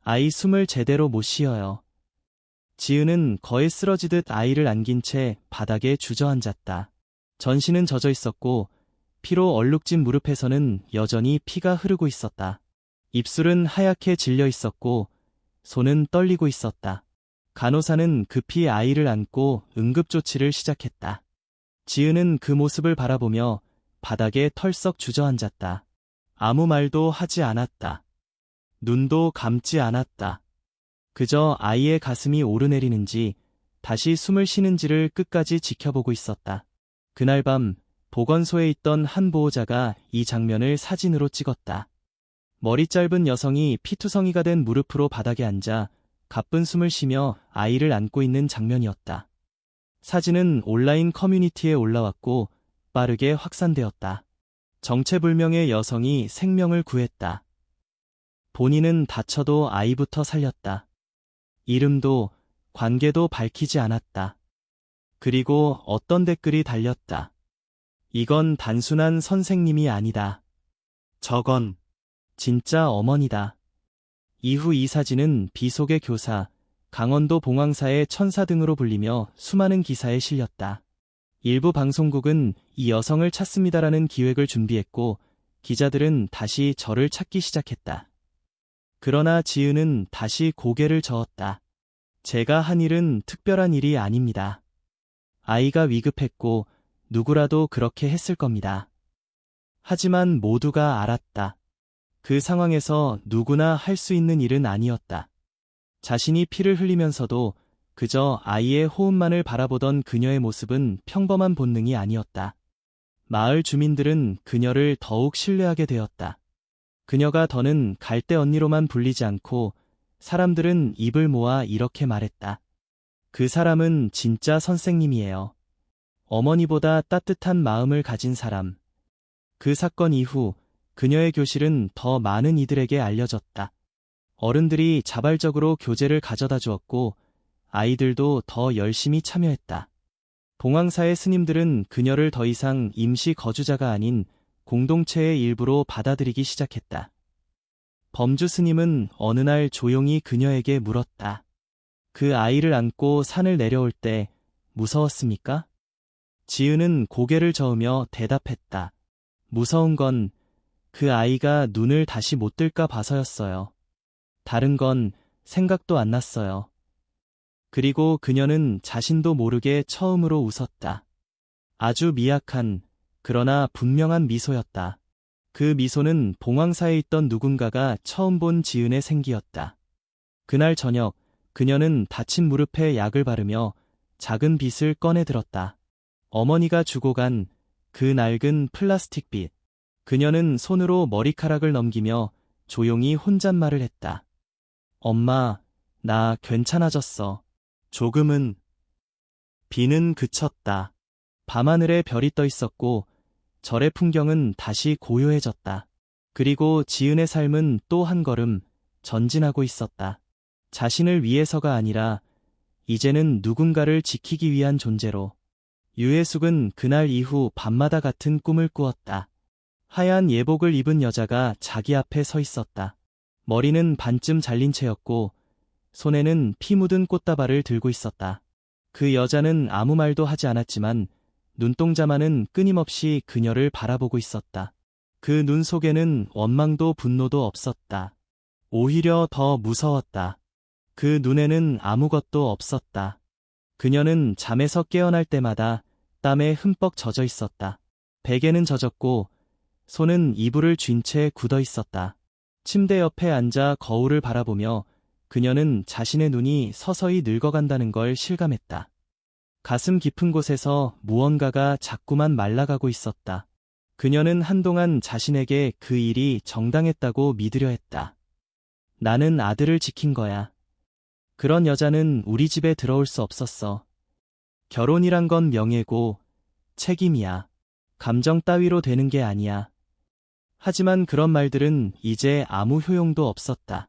아이 숨을 제대로 못 쉬어요. 지은은 거의 쓰러지듯 아이를 안긴 채 바닥에 주저앉았다. 전신은 젖어 있었고 피로 얼룩진 무릎에서는 여전히 피가 흐르고 있었다. 입술은 하얗게 질려 있었고 손은 떨리고 있었다. 간호사는 급히 아이를 안고 응급조치를 시작했다. 지은은 그 모습을 바라보며 바닥에 털썩 주저앉았다. 아무 말도 하지 않았다. 눈도 감지 않았다. 그저 아이의 가슴이 오르내리는지 다시 숨을 쉬는지를 끝까지 지켜보고 있었다. 그날 밤 보건소에 있던 한 보호자가 이 장면을 사진으로 찍었다. 머리 짧은 여성이 피투성이가 된 무릎으로 바닥에 앉아 가쁜 숨을 쉬며 아이를 안고 있는 장면이었다. 사진은 온라인 커뮤니티에 올라왔고 빠르게 확산되었다. 정체불명의 여성이 생명을 구했다. 본인은 다쳐도 아이부터 살렸다. 이름도 관계도 밝히지 않았다. 그리고 어떤 댓글이 달렸다. 이건 단순한 선생님이 아니다. 저건 진짜 어머니다. 이후 이 사진은 비속의 교사, 강원도 봉황사의 천사 등으로 불리며 수많은 기사에 실렸다. 일부 방송국은 이 여성을 찾습니다라는 기획을 준비했고 기자들은 다시 저를 찾기 시작했다. 그러나 지은은 다시 고개를 저었다. 제가 한 일은 특별한 일이 아닙니다. 아이가 위급했고 누구라도 그렇게 했을 겁니다. 하지만 모두가 알았다. 그 상황에서 누구나 할 수 있는 일은 아니었다. 자신이 피를 흘리면서도 그저 아이의 호흡만을 바라보던 그녀의 모습은 평범한 본능이 아니었다. 마을 주민들은 그녀를 더욱 신뢰하게 되었다. 그녀가 더는 갈대 언니로만 불리지 않고 사람들은 입을 모아 이렇게 말했다. 그 사람은 진짜 선생님이에요. 어머니보다 따뜻한 마음을 가진 사람. 그 사건 이후 그녀의 교실은 더 많은 이들에게 알려졌다. 어른들이 자발적으로 교재를 가져다 주었고 아이들도 더 열심히 참여했다. 봉황사의 스님들은 그녀를 더 이상 임시 거주자가 아닌 공동체의 일부로 받아들이기 시작했다. 범주 스님은 어느 날 조용히 그녀에게 물었다. 그 아이를 안고 산을 내려올 때 무서웠습니까? 지은은 고개를 저으며 대답했다. 무서운 건 그 아이가 눈을 다시 못 뜰까 봐서였어요. 다른 건 생각도 안 났어요. 그리고 그녀는 자신도 모르게 처음으로 웃었다. 아주 미약한, 그러나 분명한 미소였다. 그 미소는 봉황사에 있던 누군가가 처음 본 지은의 생기였다. 그날 저녁, 그녀는 다친 무릎에 약을 바르며 작은 빗을 꺼내 들었다. 어머니가 주고 간 그 낡은 플라스틱 빗. 그녀는 손으로 머리카락을 넘기며 조용히 혼잣말을 했다. 엄마, 나 괜찮아졌어. 조금은. 비는 그쳤다. 밤하늘에 별이 떠 있었고 절의 풍경은 다시 고요해졌다. 그리고 지은의 삶은 또 한 걸음 전진하고 있었다. 자신을 위해서가 아니라 이제는 누군가를 지키기 위한 존재로. 유해숙은 그날 이후 밤마다 같은 꿈을 꾸었다. 하얀 예복을 입은 여자가 자기 앞에 서 있었다. 머리는 반쯤 잘린 채였고 손에는 피 묻은 꽃다발을 들고 있었다. 그 여자는 아무 말도 하지 않았지만 눈동자만은 끊임없이 그녀를 바라보고 있었다. 그 눈 속에는 원망도 분노도 없었다. 오히려 더 무서웠다. 그 눈에는 아무것도 없었다. 그녀는 잠에서 깨어날 때마다 땀에 흠뻑 젖어 있었다. 베개는 젖었고 손은 이불을 쥔 채 굳어 있었다. 침대 옆에 앉아 거울을 바라보며 그녀는 자신의 눈이 서서히 늙어간다는 걸 실감했다. 가슴 깊은 곳에서 무언가가 자꾸만 말라가고 있었다. 그녀는 한동안 자신에게 그 일이 정당했다고 믿으려 했다. 나는 아들을 지킨 거야. 그런 여자는 우리 집에 들어올 수 없었어. 결혼이란 건 명예고 책임이야. 감정 따위로 되는 게 아니야. 하지만 그런 말들은 이제 아무 효용도 없었다.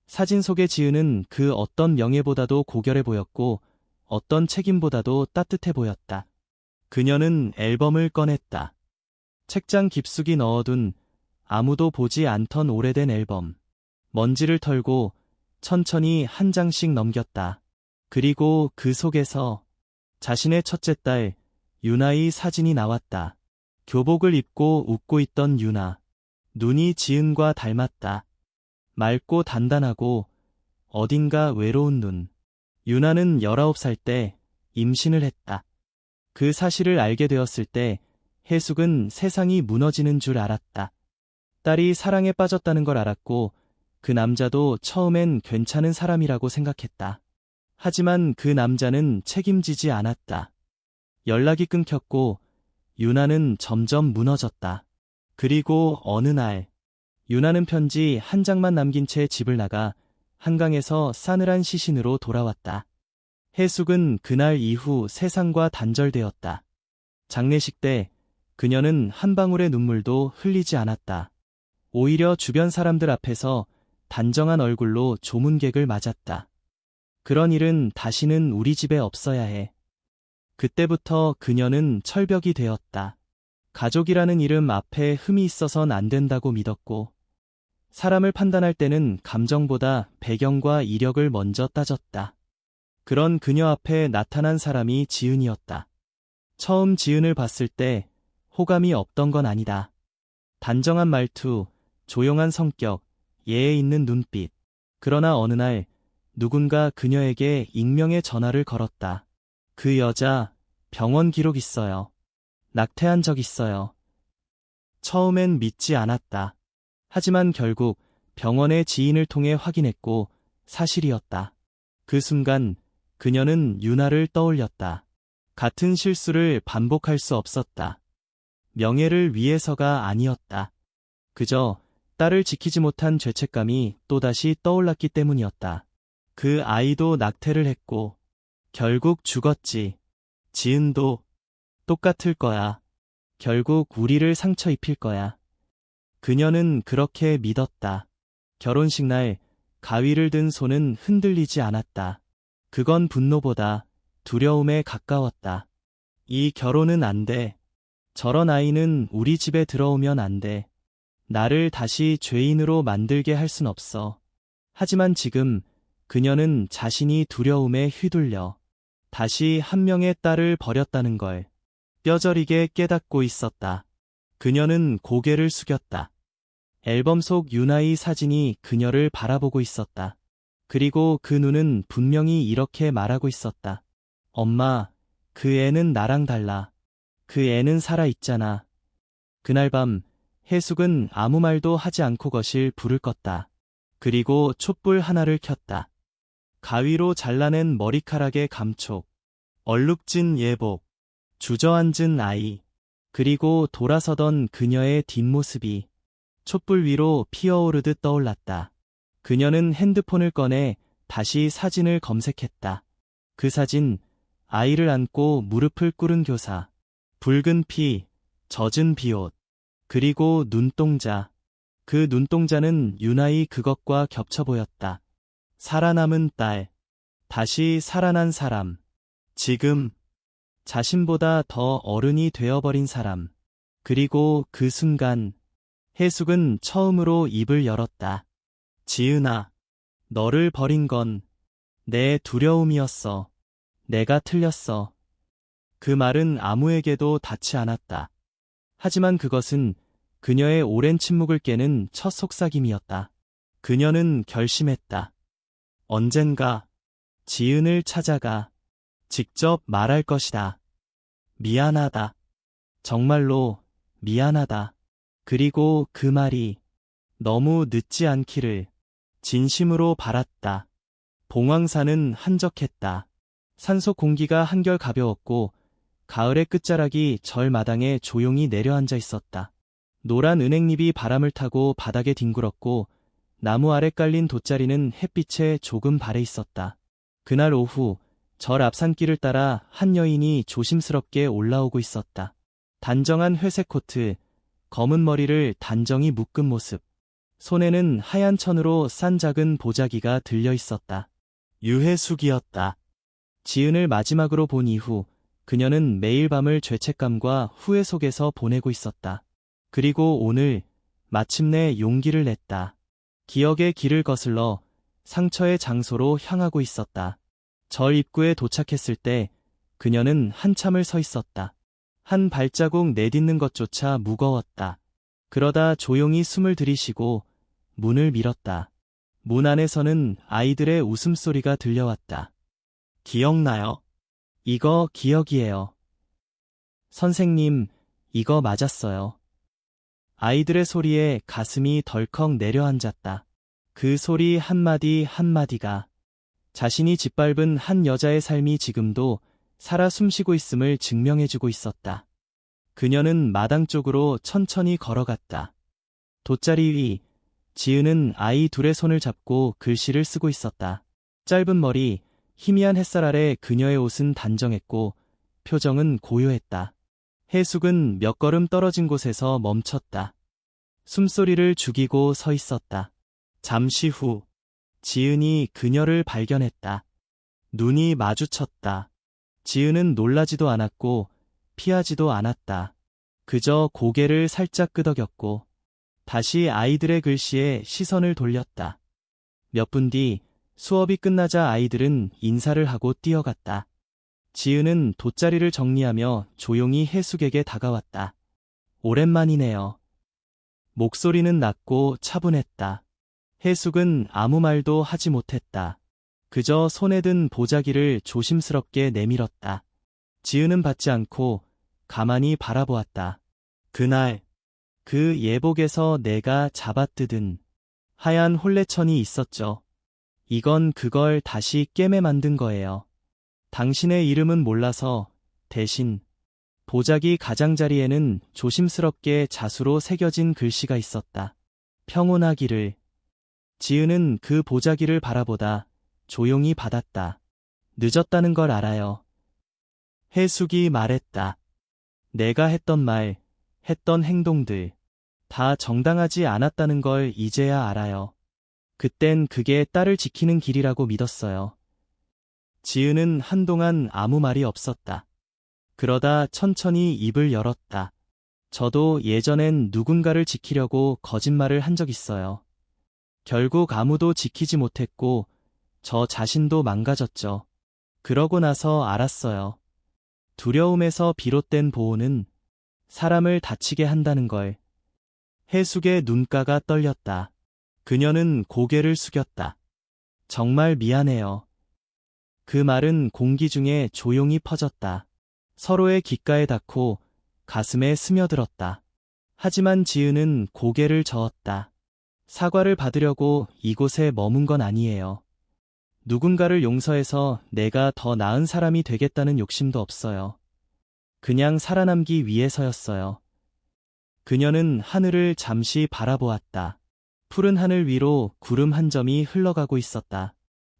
사진 속의 지은은 그 어떤 명예보다도 고결해 보였고 어떤 책임보다도 따뜻해 보였다. 그녀는 앨범을 꺼냈다. 책장 깊숙이 넣어둔 아무도 보지 않던 오래된 앨범. 먼지를 털고 천천히 한 장씩 넘겼다. 그리고 그 속에서 자신의 첫째 딸 유나의 사진이 나왔다. 교복을 입고 웃고 있던 유나. 눈이 지은과 닮았다. 맑고 단단하고 어딘가 외로운 눈. 유나는 19살 때 임신을 했다. 그 사실을 알게 되었을 때 해숙은 세상이 무너지는 줄 알았다. 딸이 사랑에 빠졌다는 걸 알았고 그 남자도 처음엔 괜찮은 사람이라고 생각했다. 하지만 그 남자는 책임지지 않았다. 연락이 끊겼고 유나는 점점 무너졌다. 그리고 어느 날 유나는 편지 한 장만 남긴 채 집을 나가 한강에서 싸늘한 시신으로 돌아왔다. 해숙은 그날 이후 세상과 단절되었다. 장례식 때 그녀는 한 방울의 눈물도 흘리지 않았다. 오히려 주변 사람들 앞에서 단정한 얼굴로 조문객을 맞았다. 그런 일은 다시는 우리 집에 없어야 해. 그때부터 그녀는 철벽이 되었다. 가족이라는 이름 앞에 흠이 있어선 안 된다고 믿었고 사람을 판단할 때는 감정보다 배경과 이력을 먼저 따졌다. 그런 그녀 앞에 나타난 사람이 지은이었다. 처음 지은을 봤을 때 호감이 없던 건 아니다. 단정한 말투, 조용한 성격, 예에 있는 눈빛. 그러나 어느 날 누군가 그녀에게 익명의 전화를 걸었다. 그 여자 병원 기록 있어요. 낙태한 적 있어요. 처음엔 믿지 않았다. 하지만 결국 병원의 지인을 통해 확인했고 사실이었다. 그 순간 그녀는 유나를 떠올렸다. 같은 실수를 반복할 수 없었다. 명예를 위해서가 아니었다. 그저 딸을 지키지 못한 죄책감이 또다시 떠올랐기 때문이었다. 그 아이도 낙태를 했고 결국 죽었지. 지은도 똑같을 거야. 결국 우리를 상처 입힐 거야. 그녀는 그렇게 믿었다. 결혼식 날 가위를 든 손은 흔들리지 않았다. 그건 분노보다 두려움에 가까웠다. 이 결혼은 안 돼. 저런 아이는 우리 집에 들어오면 안 돼. 나를 다시 죄인으로 만들게 할 순 없어. 하지만 지금 그녀는 자신이 두려움에 휘둘려 다시 한 명의 딸을 버렸다는 걸 뼈저리게 깨닫고 있었다. 그녀는 고개를 숙였다. 앨범 속 유나의 사진이 그녀를 바라보고 있었다. 그리고 그 눈은 분명히 이렇게 말하고 있었다. 엄마, 그 애는 나랑 달라. 그 애는 살아있잖아. 그날 밤 해숙은 아무 말도 하지 않고 거실 불을 껐다. 그리고 촛불 하나를 켰다. 가위로 잘라낸 머리카락의 감촉, 얼룩진 예복, 주저앉은 아이, 그리고 돌아서던 그녀의 뒷모습이 촛불 위로 피어오르듯 떠올랐다. 그녀는 핸드폰을 꺼내 다시 사진을 검색했다. 그 사진, 아이를 안고 무릎을 꿇은 교사, 붉은 피, 젖은 비옷, 그리고 눈동자. 그 눈동자는 유나의 그것과 겹쳐 보였다. 살아남은 딸, 다시 살아난 사람, 지금 자신보다 더 어른이 되어버린 사람. 그리고 그 순간 해숙은 처음으로 입을 열었다. 지은아, 너를 버린 건 내 두려움이었어. 내가 틀렸어. 그 말은 아무에게도 닿지 않았다. 하지만 그것은 그녀의 오랜 침묵을 깨는 첫 속삭임이었다. 그녀는 결심했다. 언젠가 지은을 찾아가 직접 말할 것이다. 미안하다. 정말로 미안하다. 그리고 그 말이 너무 늦지 않기를 진심으로 바랐다. 봉황산은 한적했다. 산속 공기가 한결 가벼웠고 가을의 끝자락이 절 마당에 조용히 내려앉아 있었다. 노란 은행잎이 바람을 타고 바닥에 뒹굴었고 나무 아래 깔린 돗자리는 햇빛에 조금 발해 있었다. 그날 오후 절 앞산길을 따라 한 여인이 조심스럽게 올라오고 있었다. 단정한 회색 코트, 검은 머리를 단정히 묶은 모습. 손에는 하얀 천으로 싼 작은 보자기가 들려 있었다. 유해숙이었다. 지은을 마지막으로 본 이후 그녀는 매일 밤을 죄책감과 후회 속에서 보내고 있었다. 그리고 오늘 마침내 용기를 냈다. 기억의 길을 거슬러 상처의 장소로 향하고 있었다. 절 입구에 도착했을 때 그녀는 한참을 서 있었다. 한 발자국 내딛는 것조차 무거웠다. 그러다 조용히 숨을 들이쉬고 문을 밀었다. 문 안에서는 아이들의 웃음소리가 들려왔다. 기억나요? 이거 기억이에요. 선생님, 이거 맞았어요. 아이들의 소리에 가슴이 덜컥 내려앉았다. 그 소리 한마디 한마디가 자신이 짓밟은 한 여자의 삶이 지금도 살아 숨쉬고 있음을 증명해주고 있었다. 그녀는 마당 쪽으로 천천히 걸어갔다. 돗자리 위 지은은 아이 둘의 손을 잡고 글씨를 쓰고 있었다. 짧은 머리, 희미한 햇살 아래 그녀의 옷은 단정했고 표정은 고요했다. 해숙은 몇 걸음 떨어진 곳에서 멈췄다. 숨소리를 죽이고 서 있었다. 잠시 후 지은이 그녀를 발견했다. 눈이 마주쳤다. 지은은 놀라지도 않았고 피하지도 않았다. 그저 고개를 살짝 끄덕였고 다시 아이들의 글씨에 시선을 돌렸다. 몇 분 뒤 수업이 끝나자 아이들은 인사를 하고 뛰어갔다. 지은은 돗자리를 정리하며 조용히 해숙에게 다가왔다. 오랜만이네요. 목소리는 낮고 차분했다. 해숙은 아무 말도 하지 못했다. 그저 손에 든 보자기를 조심스럽게 내밀었다. 지은은 받지 않고 가만히 바라보았다. 그날 그 예복에서 내가 잡아뜯은 하얀 혼례천이 있었죠. 이건 그걸 다시 깨매 만든 거예요. 당신의 이름은 몰라서 대신 보자기 가장자리에는 조심스럽게 자수로 새겨진 글씨가 있었다. 평온하기를. 지은은 그 보자기를 바라보다 조용히 받았다. 늦었다는 걸 알아요. 해숙이 말했다. 내가 했던 말, 했던 행동들 다 정당하지 않았다는 걸 이제야 알아요. 그땐 그게 딸을 지키는 길이라고 믿었어요. 지은은 한동안 아무 말이 없었다. 그러다 천천히 입을 열었다. 저도 예전엔 누군가를 지키려고 거짓말을 한 적 있어요. 결국 아무도 지키지 못했고 저 자신도 망가졌죠. 그러고 나서 알았어요. 두려움에서 비롯된 보호는 사람을 다치게 한다는 걸. 해숙의 눈가가 떨렸다. 그녀는 고개를 숙였다. 정말 미안해요. 그 말은 공기 중에 조용히 퍼졌다. 서로의 귓가에 닿고 가슴에 스며들었다. 하지만 지은은 고개를 저었다. 사과를 받으려고 이곳에 머문 건 아니에요. 누군가를 용서해서 내가 더 나은 사람이 되겠다는 욕심도 없어요. 그냥 살아남기 위해서였어요. 그녀는 하늘을 잠시 바라보았다. 푸른 하늘 위로 구름 한 점이 흘러가고 있었다.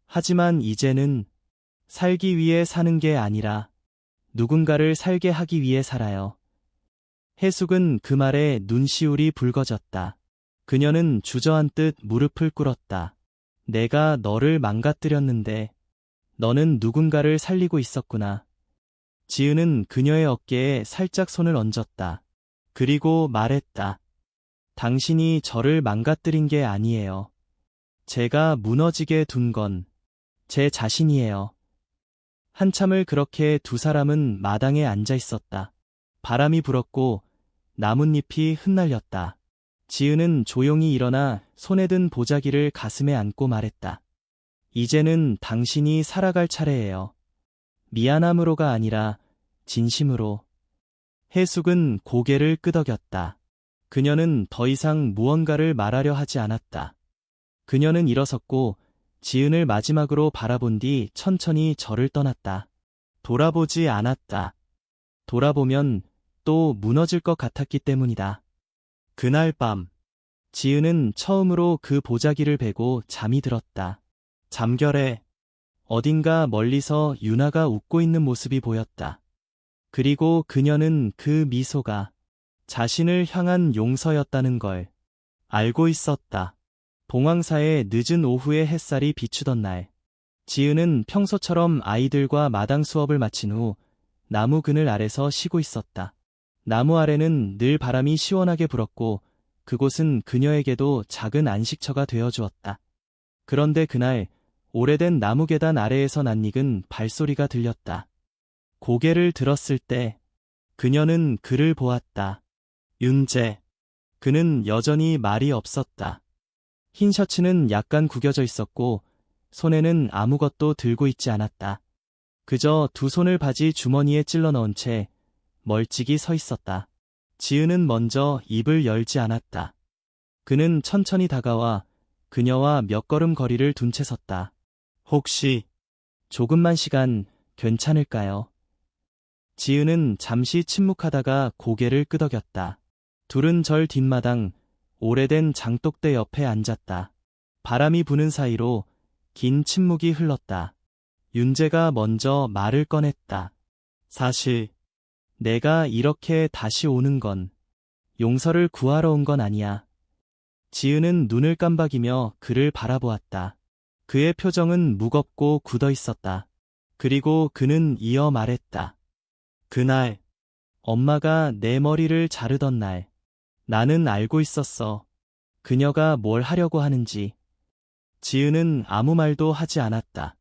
하지만 이제는 살기 위해 사는 게 아니라 누군가를 살게 하기 위해 살아요. 해숙은 그 말에 눈시울이 붉어졌다. 그녀는 주저앉듯 무릎을 꿇었다. 내가 너를 망가뜨렸는데 너는 누군가를 살리고 있었구나. 지은은 그녀의 어깨에 살짝 손을 얹었다. 그리고 말했다. 당신이 저를 망가뜨린 게 아니에요. 제가 무너지게 둔 건 제 자신이에요. 한참을 그렇게 두 사람은 마당에 앉아 있었다. 바람이 불었고 나뭇잎이 흩날렸다. 지은은 조용히 일어나 손에 든 보자기를 가슴에 안고 말했다. 이제는 당신이 살아갈 차례예요. 미안함으로가 아니라 진심으로. 해숙은 고개를 끄덕였다. 그녀는 더 이상 무언가를 말하려 하지 않았다. 그녀는 일어섰고 지은을 마지막으로 바라본 뒤 천천히 절을 떠났다. 돌아보지 않았다. 돌아보면 또 무너질 것 같았기 때문이다. 그날 밤, 지은은 처음으로 그 보자기를 베고 잠이 들었다. 잠결에 어딘가 멀리서 유나가 웃고 있는 모습이 보였다. 그리고 그녀는 그 미소가 자신을 향한 용서였다는 걸 알고 있었다. 봉황사의 늦은 오후의 햇살이 비추던 날, 지은은 평소처럼 아이들과 마당 수업을 마친 후 나무 그늘 아래서 쉬고 있었다. 나무 아래는 늘 바람이 시원하게 불었고 그곳은 그녀에게도 작은 안식처가 되어주었다. 그런데 그날 오래된 나무 계단 아래에서 낯익은 발소리가 들렸다. 고개를 들었을 때 그녀는 그를 보았다. 윤재. 그는 여전히 말이 없었다. 흰 셔츠는 약간 구겨져 있었고 손에는 아무것도 들고 있지 않았다. 그저 두 손을 바지 주머니에 찔러 넣은 채 멀찍이 서 있었다. 지은은 먼저 입을 열지 않았다. 그는 천천히 다가와 그녀와 몇 걸음 거리를 둔 채 섰다. 혹시 조금만 시간 괜찮을까요? 지은은 잠시 침묵하다가 고개를 끄덕였다. 둘은 절 뒷마당 오래된 장독대 옆에 앉았다. 바람이 부는 사이로 긴 침묵이 흘렀다. 윤재가 먼저 말을 꺼냈다. 사실 내가 이렇게 다시 오는 건 용서를 구하러 온 건 아니야. 지은은 눈을 깜박이며 그를 바라보았다. 그의 표정은 무겁고 굳어 있었다. 그리고 그는 이어 말했다. 그날 엄마가 내 머리를 자르던 날 나는 알고 있었어. 그녀가 뭘 하려고 하는지. 지은은 아무 말도 하지 않았다.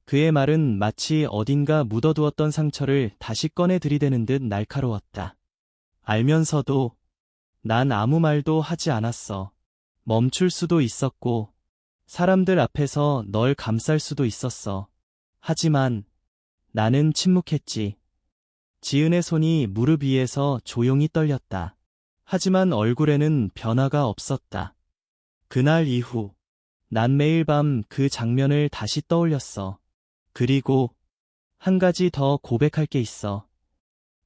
그의 말은 마치 어딘가 묻어두었던 상처를 다시 꺼내 들이대는 듯 날카로웠다. 알면서도 난 아무 말도 하지 않았어. 멈출 수도 있었고 사람들 앞에서 널 감쌀 수도 있었어. 하지만 나는 침묵했지. 지은의 손이 무릎 위에서 조용히 떨렸다. 하지만 얼굴에는 변화가 없었다. 그날 이후 난 매일 밤 그 장면을 다시 떠올렸어. 그리고 한 가지 더 고백할 게 있어.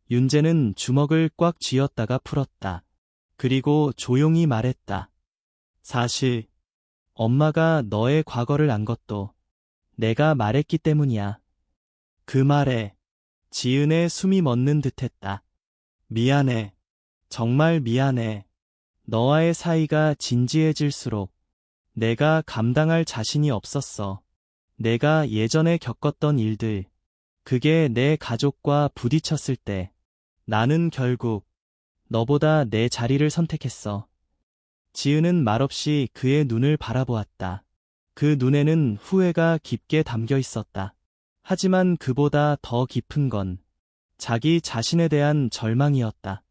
윤재는 주먹을 꽉 쥐었다가 풀었다. 그리고 조용히 말했다. 사실 엄마가 너의 과거를 안 것도 내가 말했기 때문이야. 그 말에 지은의 숨이 멎는 듯했다. 미안해. 정말 미안해. 너와의 사이가 진지해질수록 내가 감당할 자신이 없었어. 내가 예전에 겪었던 일들, 그게 내 가족과 부딪혔을 때 나는 결국 너보다 내 자리를 선택했어. 지은은 말없이 그의 눈을 바라보았다. 그 눈에는 후회가 깊게 담겨 있었다. 하지만 그보다 더 깊은 건 자기 자신에 대한 절망이었다.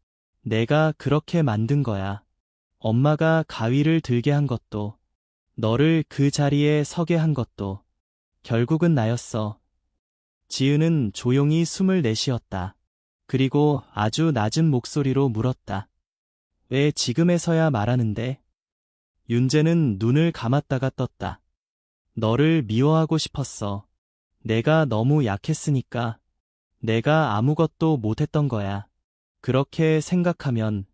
내가 그렇게 만든 거야. 엄마가 가위를 들게 한 것도, 너를 그 자리에 서게 한 것도 결국은 나였어. 지은은 조용히 숨을 내쉬었다. 그리고 아주 낮은 목소리로 물었다. 왜 지금에서야 말하는데? 윤재는 눈을 감았다가 떴다. 너를 미워하고 싶었어. 내가 너무 약했으니까. 내가 아무것도 못했던 거야. 그렇게 생각하면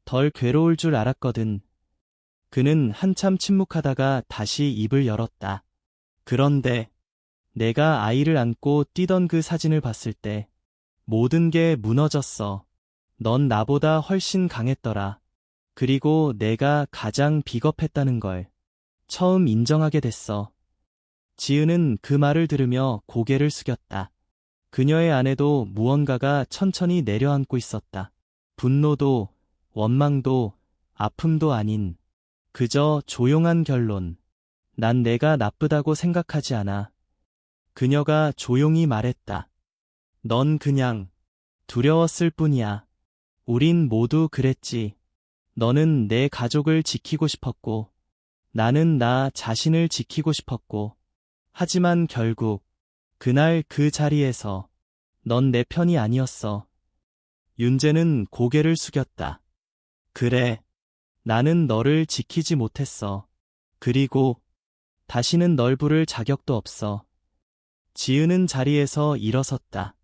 덜 괴로울 줄 알았거든. 그는 한참 침묵하다가 다시 입을 열었다. 그런데 내가 아이를 안고 뛰던 그 사진을 봤을 때 모든 게 무너졌어. 넌 나보다 훨씬 강했더라. 그리고 내가 가장 비겁했다는 걸 처음 인정하게 됐어. 지은은 그 말을 들으며 고개를 숙였다. 그녀의 안에도 무언가가 천천히 내려앉고 있었다. 분노도, 원망도, 아픔도 아닌 그저 조용한 결론. 난 내가 나쁘다고 생각하지 않아. 그녀가 조용히 말했다. 넌 그냥 두려웠을 뿐이야. 우린 모두 그랬지. 너는 내 가족을 지키고 싶었고, 나는 나 자신을 지키고 싶었고, 하지만 결국 그날 그 자리에서 넌 내 편이 아니었어. 윤재는 고개를 숙였다. 그래, 나는 너를 지키지 못했어. 그리고 다시는 널 부를 자격도 없어. 지은은 자리에서 일어섰다.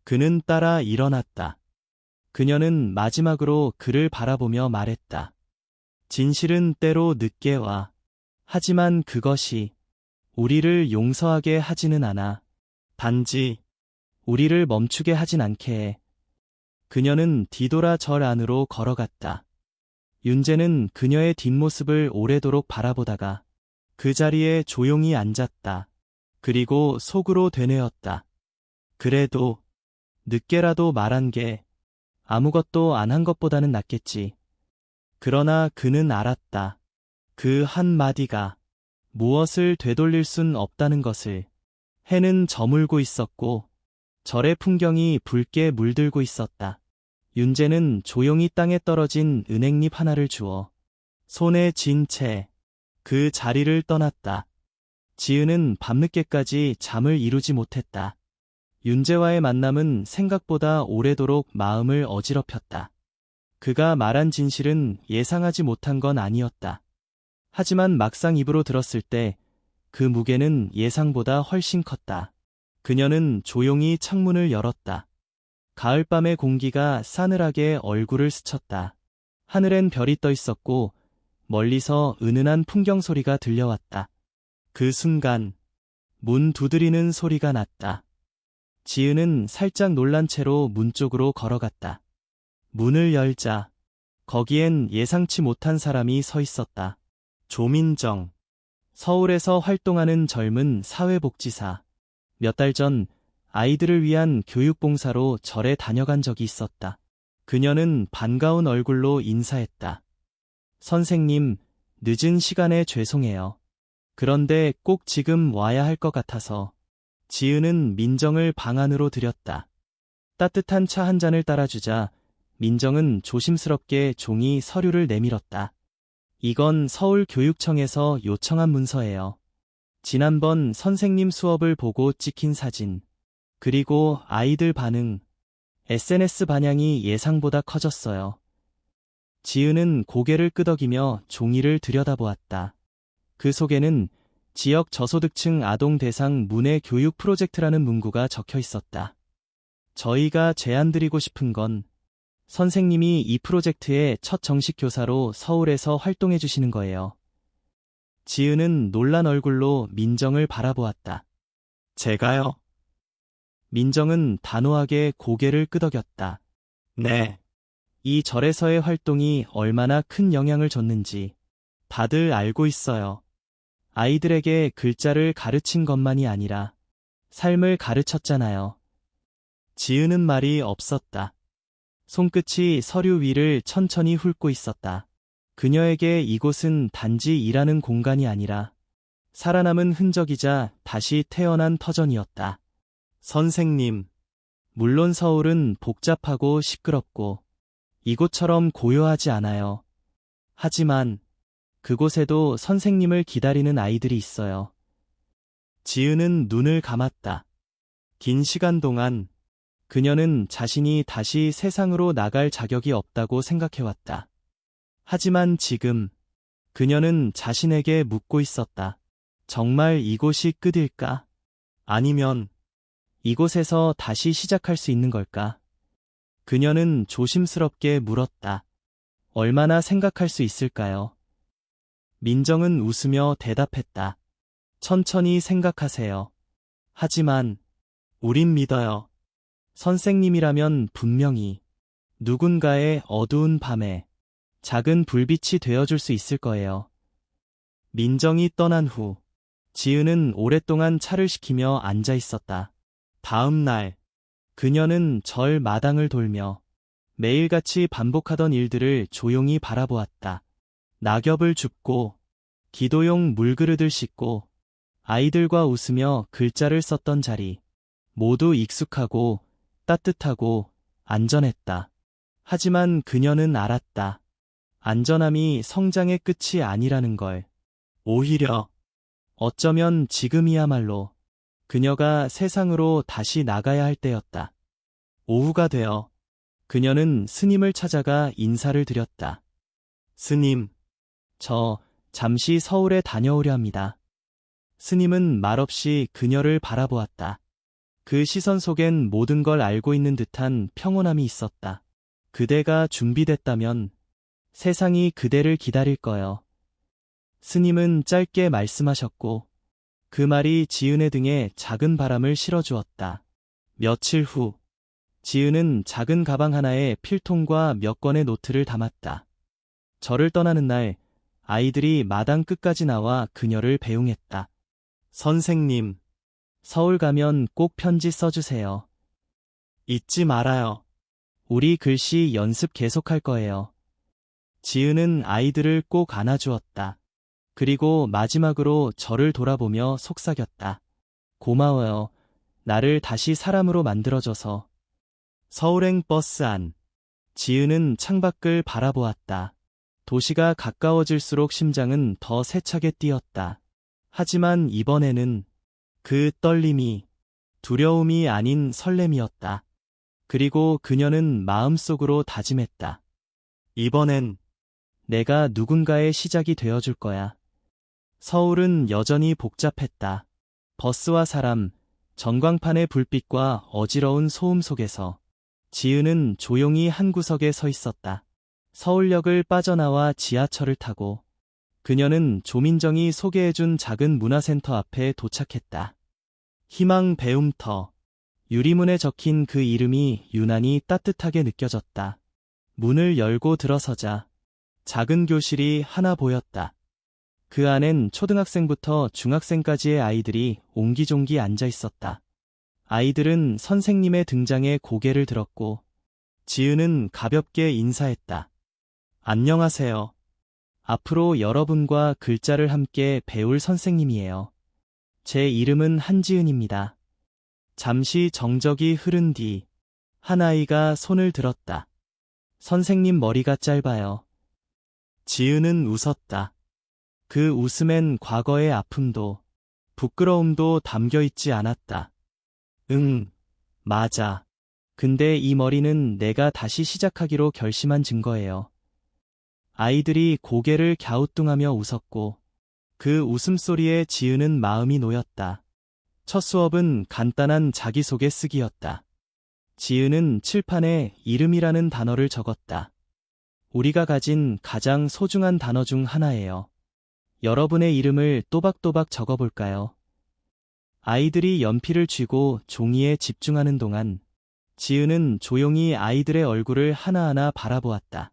그는 따라 일어났다. 그녀는 마지막으로 그를 바라보며 말했다. 진실은 때로 늦게 와. 하지만 그것이 우리를 용서하게 하지는 않아. 단지 우리를 멈추게 하진 않게 해. 그녀는 뒤돌아 절 안으로 걸어갔다. 윤재는 그녀의 뒷모습을 오래도록 바라보다가 그 자리에 조용히 앉았다. 그리고 속으로 되뇌었다. 그래도 늦게라도 말한 게 아무것도 안 한 것보다는 낫겠지. 그러나 그는 알았다. 그 한마디가 무엇을 되돌릴 순 없다는 것을. 해는 저물고 있었고 절의 풍경이 붉게 물들고 있었다. 윤재는 조용히 땅에 떨어진 은행잎 하나를 주워 손에 쥔 채 그 자리를 떠났다. 지은은 밤늦게까지 잠을 이루지 못했다. 윤재와의 만남은 생각보다 오래도록 마음을 어지럽혔다. 그가 말한 진실은 예상하지 못한 건 아니었다. 하지만 막상 입으로 들었을 때 그 무게는 예상보다 훨씬 컸다. 그녀는 조용히 창문을 열었다. 가을밤의 공기가 싸늘하게 얼굴을 스쳤다. 하늘엔 별이 떠 있었고 멀리서 은은한 풍경 소리가 들려왔다. 그 순간 문 두드리는 소리가 났다. 지은은 살짝 놀란 채로 문 쪽으로 걸어갔다. 문을 열자 거기엔 예상치 못한 사람이 서 있었다. 조민정. 서울에서 활동하는 젊은 사회복지사. 몇 달 전 아이들을 위한 교육봉사로 절에 다녀간 적이 있었다. 그녀는 반가운 얼굴로 인사했다. 선생님, 늦은 시간에 죄송해요. 그런데 꼭 지금 와야 할 것 같아서. 지은은 민정을 방 안으로 들였다. 따뜻한 차 한 잔을 따라주자 민정은 조심스럽게 종이 서류를 내밀었다. 이건 서울교육청에서 요청한 문서예요. 지난번 선생님 수업을 보고 찍힌 사진, 그리고 아이들 반응, SNS 반향이 예상보다 커졌어요. 지은은 고개를 끄덕이며 종이를 들여다보았다. 그 속에는 지역 저소득층 아동 대상 문해 교육 프로젝트라는 문구가 적혀 있었다. 저희가 제안드리고 싶은 건 선생님이 이 프로젝트의 첫 정식 교사로 서울에서 활동해 주시는 거예요. 지은은 놀란 얼굴로 민정을 바라보았다. 제가요? 민정은 단호하게 고개를 끄덕였다. 네. 이 절에서의 활동이 얼마나 큰 영향을 줬는지 다들 알고 있어요. 아이들에게 글자를 가르친 것만이 아니라 삶을 가르쳤잖아요. 지은은 말이 없었다. 손끝이 서류 위를 천천히 훑고 있었다. 그녀에게 이곳은 단지 일하는 공간이 아니라 살아남은 흔적이자 다시 태어난 터전이었다. 선생님, 물론 서울은 복잡하고 시끄럽고 이곳처럼 고요하지 않아요. 하지만 그곳에도 선생님을 기다리는 아이들이 있어요. 지은은 눈을 감았다. 긴 시간 동안 그녀는 자신이 다시 세상으로 나갈 자격이 없다고 생각해왔다. 하지만 지금 그녀는 자신에게 묻고 있었다. 정말 이곳이 끝일까? 아니면 이곳에서 다시 시작할 수 있는 걸까? 그녀는 조심스럽게 물었다. 얼마나 생각할 수 있을까요? 민정은 웃으며 대답했다. 천천히 생각하세요. 하지만 우린 믿어요. 선생님이라면 분명히 누군가의 어두운 밤에 작은 불빛이 되어줄 수 있을 거예요. 민정이 떠난 후 지은은 오랫동안 차를 시키며 앉아 있었다. 다음 날 그녀는 절 마당을 돌며 매일같이 반복하던 일들을 조용히 바라보았다. 낙엽을 줍고 기도용 물그릇을 씻고 아이들과 웃으며 글자를 썼던 자리. 모두 익숙하고 따뜻하고 안전했다. 하지만 그녀는 알았다. 안전함이 성장의 끝이 아니라는 걸. 오히려 어쩌면 지금이야말로 그녀가 세상으로 다시 나가야 할 때였다. 오후가 되어 그녀는 스님을 찾아가 인사를 드렸다. 스님, 저 잠시 서울에 다녀오려 합니다. 스님은 말없이 그녀를 바라보았다. 그 시선 속엔 모든 걸 알고 있는 듯한 평온함이 있었다. 그대가 준비됐다면 세상이 그대를 기다릴 거요. 스님은 짧게 말씀하셨고 그 말이 지은의 등에 작은 바람을 실어주었다. 며칠 후 지은은 작은 가방 하나에 필통과 몇 권의 노트를 담았다. 절을 떠나는 날 아이들이 마당 끝까지 나와 그녀를 배웅했다. 선생님, 서울 가면 꼭 편지 써주세요. 잊지 말아요. 우리 글씨 연습 계속할 거예요. 지은은 아이들을 꼭 안아주었다. 그리고 마지막으로 저를 돌아보며 속삭였다. 고마워요. 나를 다시 사람으로 만들어줘서. 서울행 버스 안. 지은은 창밖을 바라보았다. 도시가 가까워질수록 심장은 더 세차게 뛰었다. 하지만 이번에는 그 떨림이 두려움이 아닌 설렘이었다. 그리고 그녀는 마음속으로 다짐했다. 이번엔 내가 누군가의 시작이 되어줄 거야. 서울은 여전히 복잡했다. 버스와 사람, 전광판의 불빛과 어지러운 소음 속에서 지은은 조용히 한 구석에 서 있었다. 서울역을 빠져나와 지하철을 타고 그녀는 조민정이 소개해준 작은 문화센터 앞에 도착했다. 희망 배움터. 유리문에 적힌 그 이름이 유난히 따뜻하게 느껴졌다. 문을 열고 들어서자 작은 교실이 하나 보였다. 그 안엔 초등학생부터 중학생까지의 아이들이 옹기종기 앉아 있었다. 아이들은 선생님의 등장에 고개를 들었고 지은은 가볍게 인사했다. 안녕하세요. 앞으로 여러분과 글자를 함께 배울 선생님이에요. 제 이름은 한지은입니다. 잠시 정적이 흐른 뒤 한 아이가 손을 들었다. 선생님 머리가 짧아요. 지은은 웃었다. 그 웃음엔 과거의 아픔도 부끄러움도 담겨 있지 않았다. 응, 맞아. 근데 이 머리는 내가 다시 시작하기로 결심한 증거예요. 아이들이 고개를 갸우뚱하며 웃었고 그 웃음소리에 지은은 마음이 놓였다. 첫 수업은 간단한 자기소개 쓰기였다. 지은은 칠판에 이름이라는 단어를 적었다. 우리가 가진 가장 소중한 단어 중 하나예요. 여러분의 이름을 또박또박 적어볼까요? 아이들이 연필을 쥐고 종이에 집중하는 동안 지은은 조용히 아이들의 얼굴을 하나하나 바라보았다.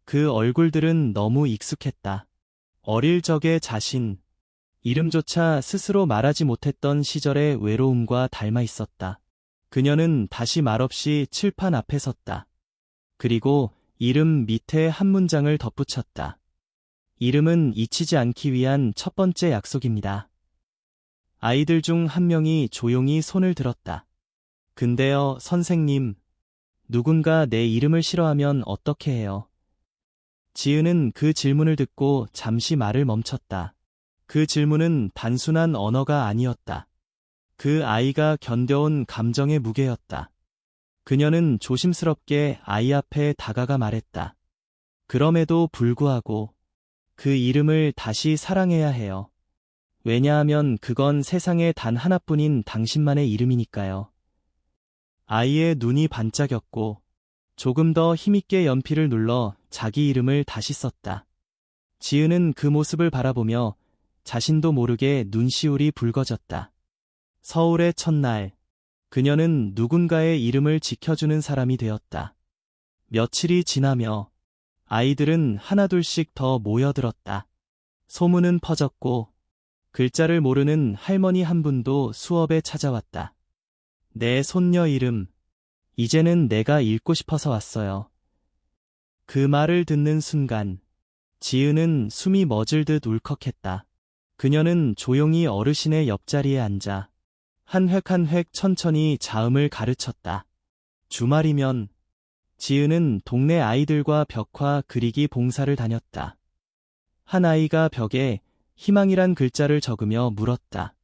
그 얼굴들은 너무 익숙했다. 어릴 적의 자신, 이름조차 스스로 말하지 못했던 시절의 외로움과 닮아 있었다. 그녀는 다시 말없이 칠판 앞에 섰다. 그리고 이름 밑에 한 문장을 덧붙였다. 이름은 잊히지 않기 위한 첫 번째 약속입니다. 아이들 중 한 명이 조용히 손을 들었다. 근데요, 선생님, 누군가 내 이름을 싫어하면 어떻게 해요? 지은은 그 질문을 듣고 잠시 말을 멈췄다. 그 질문은 단순한 언어가 아니었다. 그 아이가 견뎌온 감정의 무게였다. 그녀는 조심스럽게 아이 앞에 다가가 말했다. 그럼에도 불구하고 그 이름을 다시 사랑해야 해요. 왜냐하면 그건 세상에 단 하나뿐인 당신만의 이름이니까요. 아이의 눈이 반짝였고 조금 더 힘있게 연필을 눌러 자기 이름을 다시 썼다. 지은은 그 모습을 바라보며 자신도 모르게 눈시울이 붉어졌다. 서울의 첫날, 그녀는 누군가의 이름을 지켜주는 사람이 되었다. 며칠이 지나며 아이들은 하나둘씩 더 모여들었다. 소문은 퍼졌고 글자를 모르는 할머니 한 분도 수업에 찾아왔다. 내 손녀 이름, 이제는 내가 읽고 싶어서 왔어요. 그 말을 듣는 순간 지은은 숨이 멎을 듯 울컥했다. 그녀는 조용히 어르신의 옆자리에 앉아 한 획 한 획 천천히 자음을 가르쳤다. 주말이면 지은은 동네 아이들과 벽화 그리기 봉사를 다녔다. 한 아이가 벽에 희망이란 글자를 적으며 물었다.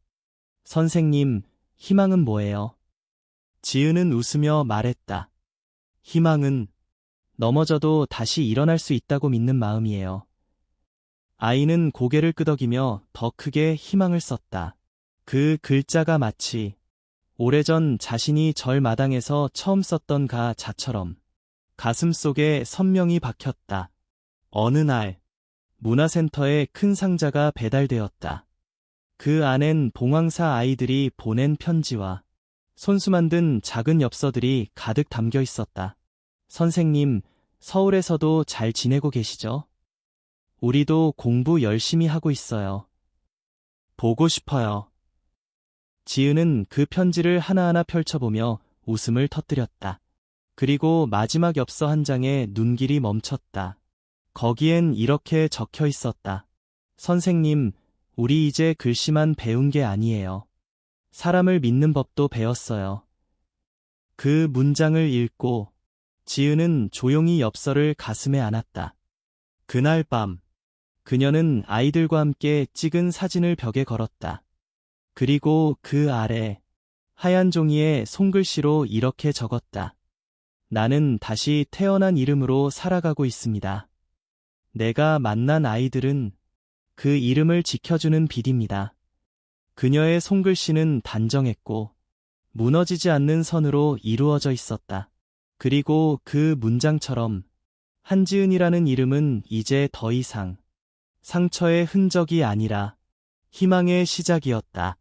선생님, 희망은 뭐예요? 지은은 웃으며 말했다. 희망은 넘어져도 다시 일어날 수 있다고 믿는 마음이에요. 아이는 고개를 끄덕이며 더 크게 희망을 썼다. 그 글자가 마치 오래전 자신이 절 마당에서 처음 썼던 가자처럼 가슴 속에 선명히 박혔다. 어느 날 문화센터에 큰 상자가 배달되었다. 그 안엔 봉황사 아이들이 보낸 편지와 손수 만든 작은 엽서들이 가득 담겨 있었다. 선생님, 서울에서도 잘 지내고 계시죠? 우리도 공부 열심히 하고 있어요. 보고 싶어요. 지은은 그 편지를 하나하나 펼쳐보며 웃음을 터뜨렸다. 그리고 마지막 엽서 한 장에 눈길이 멈췄다. 거기엔 이렇게 적혀 있었다. 선생님, 우리 이제 글씨만 배운 게 아니에요. 사람을 믿는 법도 배웠어요. 그 문장을 읽고 지은은 조용히 엽서를 가슴에 안았다. 그날 밤, 그녀는 아이들과 함께 찍은 사진을 벽에 걸었다. 그리고 그 아래 하얀 종이에 손글씨로 이렇게 적었다. 나는 다시 태어난 이름으로 살아가고 있습니다. 내가 만난 아이들은 그 이름을 지켜주는 빛입니다. 그녀의 손글씨는 단정했고 무너지지 않는 선으로 이루어져 있었다. 그리고 그 문장처럼 한지은이라는 이름은 이제 더 이상 상처의 흔적이 아니라 희망의 시작이었다.